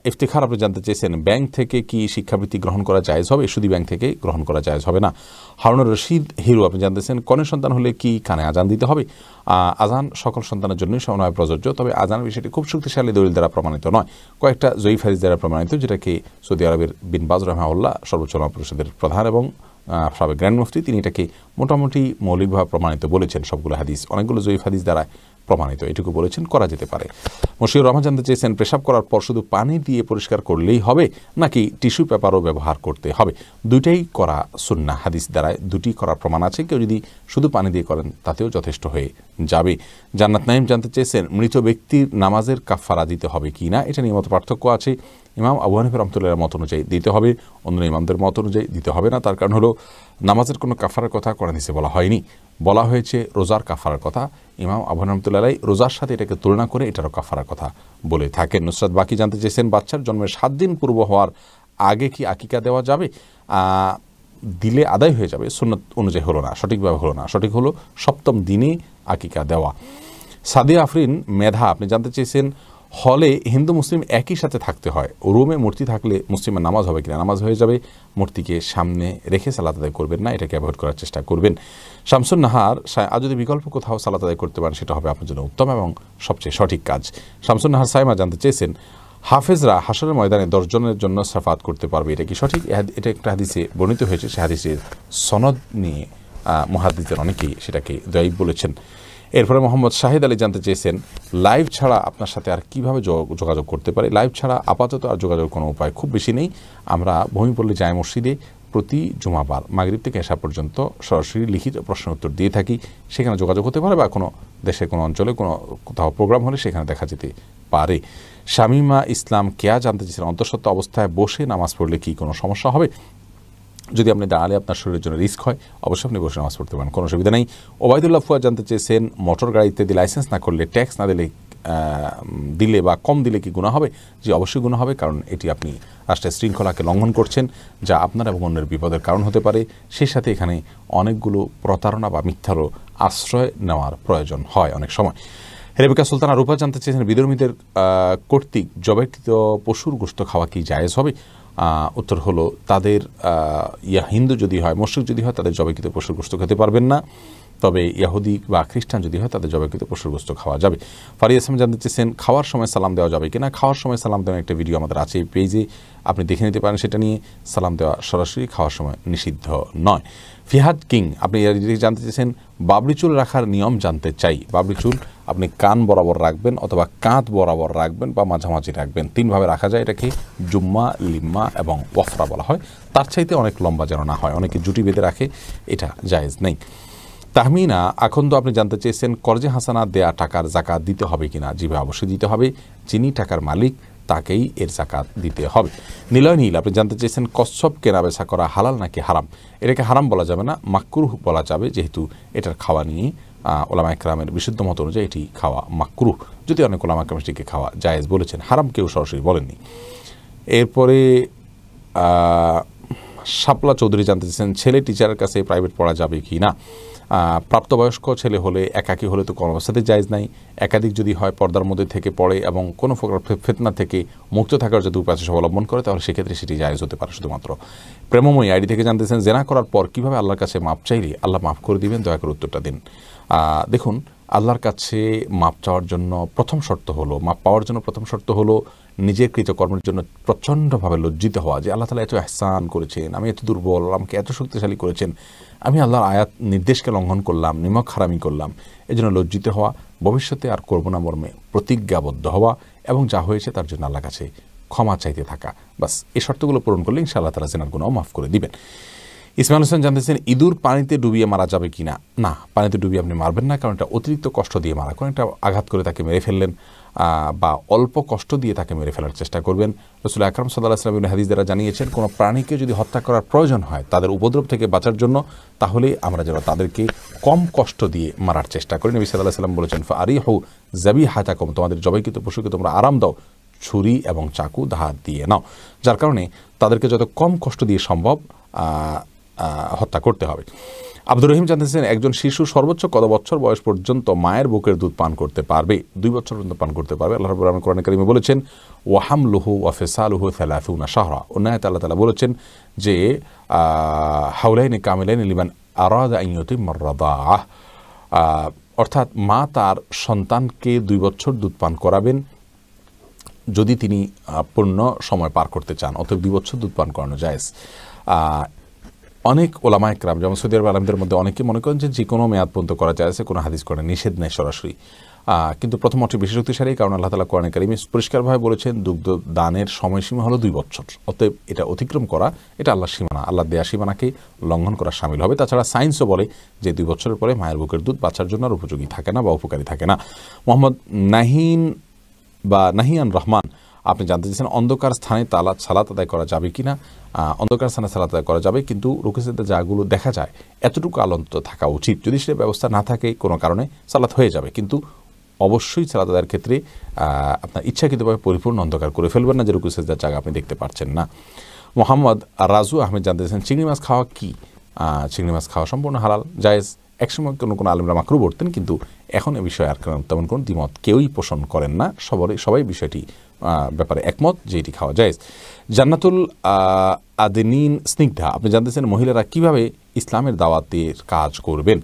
ইফতিখার আপনি জানতে চেয়েছেন, ব্যাংক থেকে কি শিক্ষাবৃত্তি গ্রহণ করা জায়েজ হবে? শুধু ব্যাংক থেকে গ্রহণ করা জায়েজ হবে না। হারুনুর রশিদ হিরো আপনি জানতেছেন, কনের সন্তান হলে কি কানে আজান দিতে হবে? আজান সকল সন্তানের জন্যই সমানভাবে প্রযোজ্য, তবে আজানের বিষয়টি খুব শক্তিশালী দলিল দ্বারা প্রমাণিত নয়, কয়েকটা জয়ীফ হাদিস দ্বারা প্রমাণিত, যেটাকে সৌদি আরবের বিন বাজ রাহিমাহুল্লাহ, সর্বোচ্চ উলামা পরিষদের প্রধান এবং সাবেক গ্র্যান্ড মুফতি, তিনি এটাকে মোটামুটি মৌলিকভাবে প্রমাণিত বলেছেন। সবগুলো হাদিস, অনেকগুলো জয়ীফ হাদিস দ্বারা প্রমাণিত, এটুকু বলেছেন, করা যেতে পারে। মশিউর রহমান জানতে চেয়েছেন, পেশাব করার পর শুধু পানি দিয়ে পরিষ্কার করলেই হবে নাকি টিস্যু পেপারও ব্যবহার করতে হবে? দুইটাই করা সুন্নাহ, হাদিস দ্বারা দুটি করার প্রমাণ আছে। কেউ যদি শুধু পানি দিয়ে করেন তাতেও যথেষ্ট হয়ে যাবে। জান্নাত নাইম জানতে চেয়েছেন, মৃত ব্যক্তির নামাজের কাফারা দিতে হবে কি না? এটা নিয়ে মত পার্থক্য আছে। ইমাম আবু হানিফা রাহমাতুল্লাহর মত অনুযায়ী দিতে হবে, অন্য ইমামদের মত অনুযায়ী দিতে হবে না। তার কারণ হলো নামাজের কোনো কাফারার কথা কোরআন হাদিসে বলা হয়নি, বলা হয়েছে রোজার কাফারার কথা। ইমাম আবু হানিফা রাহমাতুল্লাহ রোজার সাথে এটাকে তুলনা করে এটারও কাফারার কথা বলে থাকেন। নুসরাত বাকি জানতে চেয়েছেন, বাচ্চার জন্মের 7 দিন পূর্ব হওয়ার আগে কি আকিকা দেওয়া যাবে? দিলে আদায় হয়ে যাবে, সুন্নাত অনুযায়ী হলো না, সঠিকভাবে হলো না। সঠিক হলো 7ম দিনে আকিকা দেওয়া। সাদিয়া আফরিন মেধা আপনি জানতে চেয়েছেন, হলে হিন্দু মুসলিম একই সাথে থাকতে হয়, রুমে মূর্তি থাকলে মুসলিমের নামাজ হবে কিনা? নামাজ হয়ে যাবে, মূর্তিকে সামনে রেখে সালাত আদায় করবেন না, এটাকে অ্যাভয়েড করার চেষ্টা করবেন। শামসুন নাহার, আর যদি বিকল্প কোথাও সালাত আদায় করতে পারেন সেটা হবে আপনার জন্য উত্তম এবং সবচেয়ে সঠিক কাজ। শামসুন নাহার সাইমা জানতে চেয়েছেন, হাফেজরা হাসরের ময়দানে 10 জনের জন্য সাফাত করতে পারবে, এটা কি সঠিক? এটা একটা হাদিসে বর্ণিত হয়েছে, সে হাদিসের সনদ নিয়ে মুহাদ্দিসদের অনেকেই সেটাকে দায়ী বলেছেন। এরপরে মোহাম্মদ শাহিদ আলী জানতে চেয়েছেন, লাইভ ছাড়া আপনার সাথে আর কিভাবে যোগাযোগ করতে পারে? লাইভ ছাড়া আপাতত আর যোগাযোগের কোনো উপায় খুব বেশি নেই। আমরা ভূমিপল্লী জামে মসজিদে প্রতি জুমাবার মাগরিব থেকে এশা পর্যন্ত সরাসরি লিখিত প্রশ্ন উত্তর দিয়ে থাকি, সেখানে যোগাযোগ হতে পারে, বা কোনো দেশের কোনো অঞ্চলে কোনো কোথাও প্রোগ্রাম হলে সেখানে দেখা যেতে পারে। শামিমা ইসলাম কেয়া জানতে চেয়েছেন, অন্তঃসত্ত্বা অবস্থায় বসে নামাজ পড়লে কি কোনো সমস্যা হবে? যদি আপনি দাঁড়ালে আপনার শরীরের জন্য রিস্ক হয়, অবশ্যই আপনি বসে নামাজ পড়তে পারেন, কোনো অসুবিধা নেই। ওবায়দুল্লাহ ফুয়াদ জানতে চেয়েছেন, মোটর গাড়িতে দিয়ে লাইসেন্স না করলে, ট্যাক্স না দিলে বা কম দিলে কি গুনাহ হবে? যে অবশ্যই গুনাহ হবে, কারণ এটি আপনি রাষ্ট্রের শৃঙ্খলাকে লঙ্ঘন করছেন, যা আপনার এবং অন্যের বিপদের কারণ হতে পারে। সেই সাথে এখানে অনেকগুলো প্রতারণা বা মিথ্যারও আশ্রয় নেওয়ার প্রয়োজন হয় অনেক সময়। রেবেকা সুলতানা রূপা জানতে চেয়েছেন, বিধর্মীদের কর্তৃক জবাইকৃত পশুর গোশত খাওয়া কি জায়েজ হবে? উত্তর হলো, তাদের হিন্দু যদি হয়, মুশরিক যদি হয়, তাদের জবাইকৃত পশুর গোশত খেতে পারবেন না, তবে ইহুদি বা খ্রিস্টান যদি হয় তাদের জবাইকৃত পশুর গোশত খাওয়া যাবে। ফারিয়া ইসলাম জানতে চেয়েছেন, খাওয়ার সময় সালাম দেওয়া যাবে কিনা? খাওয়ার সময় সালাম দেওয়ার একটা ভিডিও আমাদের আছে এই পেজে, আপনি দেখে নিতে পারেন। সেটা নিয়ে সালাম দেওয়া সরাসরি খাওয়ার সময় নিষিদ্ধ নয়। ফিহাদ কিং আপনি জানতে চেয়েছেন, বাবরি চুল রাখার নিয়ম জানতে চাই। বাবরি চুল আপনি কান বরাবর রাখবেন, অথবা কাঁধ বরাবর রাখবেন, বা মাঝামাঝি রাখবেন। 3 ভাবে রাখা যায়। এটাকে জুম্মা, লিম্মা এবং ওয়ফরা বলা হয়। তার চাইতে অনেক লম্বা যেন না হয়, অনেকে জুটি বেঁধে রাখে, এটা জায়েজ নেই। তাহমিনা আখন্দ আপনি জানতে চেয়েছেন, কর্জে হাসানা দেয়া টাকার জাকাত দিতে হবে কিনা? জি ভাই, অবশ্যই দিতে হবে। যিনি টাকার মালিক তাকেই এর জাকাত দিতে হবে। নিলয় নীল আপনি জানতে চেয়েছেন, কচ্ছপ কেনা বেচা করা হালাল নাকি হারাম? এটাকে হারাম বলা যাবে না, মাকরুহ বলা যাবে, যেহেতু এটার খাওয়া নিয়ে ওলামা ইকরামের বিশুদ্ধ মত অনুযায়ী এটি খাওয়া মাকরুহ, যদি অনেক ওলামা ইকরাম এটিকে খাওয়া জায়েজ বলেছেন, হারাম কেউ সরাসরি বলেননি। এরপরে শাপলা চৌধুরী জানতে চেয়েছেন, ছেলে টিচারের কাছে প্রাইভেট পড়া যাবে কি না? প্রাপ্তবয়স্ক ছেলে হলে একাকী হলে তো কোনো অবস্থাতেই জায়েজ নাই, একাধিক যদি হয় পর্দার মধ্যে থেকে পড়ে এবং কোনো প্রকার ফিতনা থেকে মুক্ত থাকার যদি উপায় অবলম্বন করে তাহলে সেক্ষেত্রে সেটি জায়েজ হতে পারে। শুধুমাত্র প্রেমময়ী আইডি থেকে জানতেছেন জেনা করার পর কীভাবে আল্লাহর কাছে মাপ চাইলে আল্লাহ মাফ করে দিবেন, দয়া করে উত্তরটা দিন। দেখুন, আল্লাহর কাছে মাপ চাওয়ার জন্য প্রথম শর্ত হলো, মাপ পাওয়ার জন্য প্রথম শর্ত হলো নিজের কৃতকর্মের জন্য প্রচণ্ডভাবে লজ্জিত হওয়া, যে আল্লাহ তাআলা এত ইহসান করেছেন, আমি এত দুর্বল, আমাকে এত শক্তিশালী করেছেন, আমি আল্লাহর আয়াত নির্দেশকে লঙ্ঘন করলাম, নিমক হারামি করলাম, এজন্য লজ্জিত হওয়া, ভবিষ্যতে আর করব না মর্মে প্রতিজ্ঞাবদ্ধ হওয়া এবং যা হয়েছে তার জন্য আল্লাহর কাছে ক্ষমা চাইতে থাকা। বাস এই শর্তগুলো পূরণ করলে ইনশাআল্লাহ তাআলা জিনার গুনাহ মাফ করে দিবেন। ইসমাইল হোসেন জানতেছেন ইঁদুর পানিতে ডুবিয়ে মারা যাবে কি না? না, পানিতে ডুবিয়ে আপনি মারবেন না, কারণ এটা অতিরিক্ত কষ্ট দিয়ে মারা, কোনো একটা আঘাত করে তাকে মেরে ফেললেন বা অল্প কষ্ট দিয়ে তাকে মেরে ফেলার চেষ্টা করবেন। রাসূল আকরাম সাল্লাল্লাহু আলাইহি ওয়াসাল্লাম হাদিস দ্বারা জানিয়েছেন কোনো প্রাণীকে যদি হত্যা করার প্রয়োজন হয় তাদের উপদ্রব থেকে বাঁচার জন্য, তাহলে আমরা যেন তাদেরকে কম কষ্ট দিয়ে মারার চেষ্টা করি। নবী সাল্লাল্লাহু আলাইহি ওয়াসাল্লাম বলেছেন ফারিহু যাবিহাতাকুম, তোমাদের জবাইকৃত পশুকে তোমরা আরাম দাও, ছুরি এবং চাকু ধার দিয়ে নাও, যার কারণে তাদেরকে যত কম কষ্ট দিয়ে সম্ভব হত্যা করতে হবে। আব্দুর রহিম জানতেছেন একজন শিশু সর্বোচ্চ কত বছর বয়স পর্যন্ত মায়ের বুকের দুধ পান করতে পারবে? 2 বছর পর্যন্ত পান করতে পারবে। আল্লাহ রাব্বুল আলামিন কোরআনে কারিমে বলেছেন ওয়াহামলুহু ওয়া ফিসালুহু 30 শাহরা। অন্য আয়াতে আল্লাহ তাআলা বলেছেন যে হাওলাইনি কামিলাইনি লিমান আরাদা আন ইউতিম্মার রাদাআহ, অর্থাৎ মা তার সন্তানকে 2 বছর দুধ পান করাবেন যদি তিনি পূর্ণ সময় পার করতে চান, অতএব 2 বছর দুধ পান করানো জায়েজ। অনেক ওলামা একরাম যেমন সৌদি আরব আলেমদের মধ্যে অনেকে মনে করেন যে কোনো মেয়াদ পর্যন্ত করা যায়, কোনো হাদিস করে নিষেধ নেই সরাসরি, কিন্তু প্রথম অর্থে বেশি শক্তিশালী, কারণ আল্লাহ তাআলা কোরআনে কারিমে পরিষ্কারভাবে বলেছেন দুগ্ধ দানের সময়সীমা হলো 2 বছর, অতএব এটা অতিক্রম করা এটা আল্লাহর সীমানা, আল্লাহ দেয়া সীমানাকে লঙ্ঘন করা শামিল হবে। তাছাড়া সায়েন্সও বলে যে 2 বছরের পরে মায়ের বুকের দুধ বাচ্চার জন্য আর উপযোগী থাকে না বা উপকারী থাকে না। মোহাম্মদ নাহিয়ান রহমান আপনি জানতে চাইছেন অন্ধকার স্থানে সালাত আদায় করা যাবে কি না? অন্ধকার স্থানে সালাত আদায় করা যাবে, কিন্তু রুকুতে যাগুলো দেখা যায় এতটুকু আলো অন্তত থাকা উচিত। যদি সে ব্যবস্থা না থাকে কোনো কারণে সালাত হয়ে যাবে, কিন্তু অবশ্যই সালাত আদায়ের ক্ষেত্রে আপনার ইচ্ছাকৃতভাবে পরিপূর্ণ অন্ধকার করে ফেলবেন না যে রুকুতে জায়গা আপনি দেখতে পাচ্ছেন না। মোহাম্মদ রাজু আহমেদ জানতে চাইছেন চিংড়ি মাছ খাওয়া কি? চিংড়ি মাছ খাওয়া সম্পূর্ণ হালাল, জায়েজ। একসময় কোনো আলেমরা মাকরু বলতেন, কিন্তু এখন এ বিষয়ে আর তেমন কোনো দ্বিমত কেউই পোষণ করেন না, সবাই বিষয়টি ব্যাপারে একমত যে এটি খাওয়া যায়। জান্নাতুল আদেনিন স্নিগ্ধা আপনি জানতেছেন মহিলারা কিভাবে ইসলামের দাওয়াতের কাজ করবেন।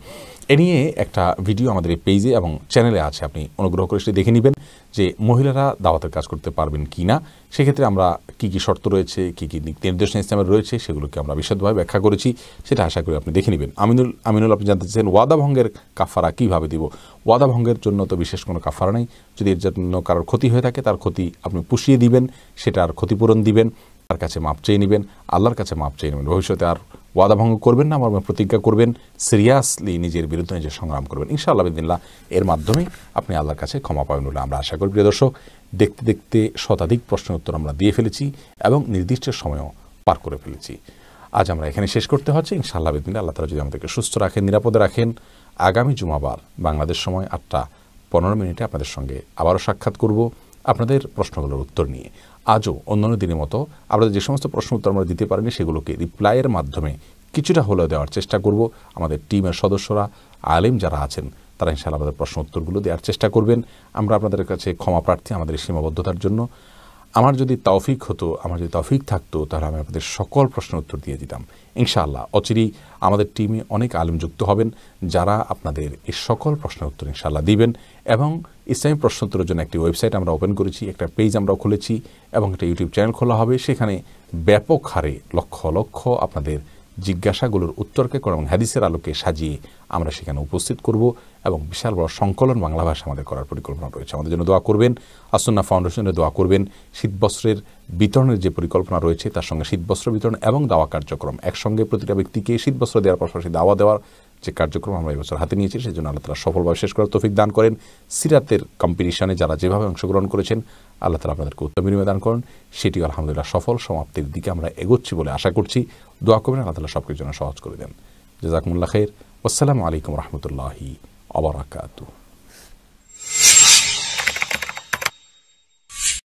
এ নিয়ে একটা ভিডিও আমাদের এই পেজে এবং চ্যানেলে আছে, আপনি অনুগ্রহ করে সেটি দেখে নেবেন যে মহিলারা দাওয়াতের কাজ করতে পারবেন কি না। সেক্ষেত্রে আমরা কী কী শর্ত রয়েছে, কী কী নির্দেশনা ইসলামের রয়েছে সেগুলোকে আমরা বিশদভাবে ব্যাখ্যা করেছি, সেটা আশা করি আপনি দেখে নেবেন। আমিনুল আপনি জানতে চাইছেন ওয়াদা ভঙ্গের কাফারা কীভাবে দিব? ওয়াদা ভঙ্গের জন্য তো বিশেষ কোনো কাফারা নেই, যদি এর জন্য কারোর ক্ষতি হয়ে থাকে তার ক্ষতি আপনি পুষিয়ে দিবেন, সেটার ক্ষতিপূরণ দিবেন, তার কাছে মাপ চেয়ে নেবেন, আল্লাহর কাছে মাপ চেয়ে নেবেন। ভবিষ্যতে আর ওয়াদা ভঙ্গ করবেন না, আমার প্রতিজ্ঞা করবেন, সিরিয়াসলি নিজের বিরুদ্ধে নিজের সংগ্রাম করবেন। ইনশাআল্লাহ বিদিনিল্লাহ এর মাধ্যমে আপনি আল্লাহর কাছে ক্ষমা পাবেন বলে আমরা আশা করি। প্রিয় দর্শক, দেখতে দেখতে শতাধিক প্রশ্নের উত্তর আমরা দিয়ে ফেলেছি এবং নির্দিষ্ট সময়ও পার করে ফেলেছি। আজ আমরা এখানে শেষ করতে হচ্ছে। ইনশাআল্লাহ বিদিনিল্লাহ আল্লাহ তাআলা যদি আমাদেরকে সুস্থ রাখেন, নিরাপদে রাখেন, আগামী জুমাবার বাংলাদেশ সময় 8:15 আপনাদের সঙ্গে আবারও সাক্ষাৎ করব আপনাদের প্রশ্নগুলোর উত্তর নিয়ে। আজও অন্যান্য দিনের মতো আপনাদের যে সমস্ত প্রশ্ন উত্তর আমরা দিতে পারিনি সেগুলোকে রিপ্লাইয়ের মাধ্যমে কিছুটা হলেও দেওয়ার চেষ্টা করব। আমাদের টিমের সদস্যরা, আলেম যারা আছেন তারা ইনশাআল্লাহ আমাদের প্রশ্ন উত্তরগুলো দেওয়ার চেষ্টা করবেন। আমরা আপনাদের কাছে ক্ষমা প্রার্থী আমাদের সীমাবদ্ধতার জন্য। আমার যদি তৌফিক থাকতো তাহলে আমি আপনাদের সকল প্রশ্নের উত্তর দিয়ে দিতাম। ইনশাআল্লাহ অচিরেই আমাদের টিমে অনেক আলেম যুক্ত হবেন যারা আপনাদের এই সকল প্রশ্নের উত্তর ইনশাআল্লাহ দিবেন। এবং ইসলামী প্রশ্ন উত্তরের জন্য একটি ওয়েবসাইট আমরা ওপেন করেছি, একটা পেজ আমরাও খুলেছি এবং একটা ইউটিউব চ্যানেল খোলা হবে। সেখানে ব্যাপক হারে লক্ষ লক্ষ আপনাদের জিজ্ঞাসাগুলোর উত্তরকে এবং হাদিসের আলোকে সাজিয়ে আমরা সেখানে উপস্থিত করব এবং বিশাল বড় সংকলন বাংলা ভাষা আমাদের করার পরিকল্পনা রয়েছে। আমাদের জন্য দোয়া করবেন, আসুন্নাহ ফাউন্ডেশনের দোয়া করবেন। শীতবস্ত্রের বিতরণের যে পরিকল্পনা রয়েছে তার সঙ্গে শীতবস্ত্র বিতরণ এবং দাওয়া কার্যক্রম একসঙ্গে প্রতিটা ব্যক্তিকে শীতবস্ত্র দেওয়ার পাশাপাশি দাওয়া দেওয়ার যে কার্যক্রম আমরা এবছর হাতে নিয়েছি সেই জন্য আল্লাহ তাআলা সফলভাবে শেষ করার তৌফিক দান করেন। সিরাতের কম্পিটিশনে যারা যেভাবে অংশগ্রহণ করেছেন আল্লাহ তাআলা আপনাদেরকে উত্তম বিনিময় দান করেন। সেটিও আলহামদুলিল্লাহ সফল সমাপ্তির দিকে আমরা এগোচ্ছি বলে আশা করছি। দোয়া করবেন আল্লাহ তাআলা সবকিছুর জন্য সহজ করে দেন। জাযাকুমুল্লাহ খাইর। আসসালামু আলাইকুম ওয়া রাহমাতুল্লাহি ওয়া বারাকাতুহু।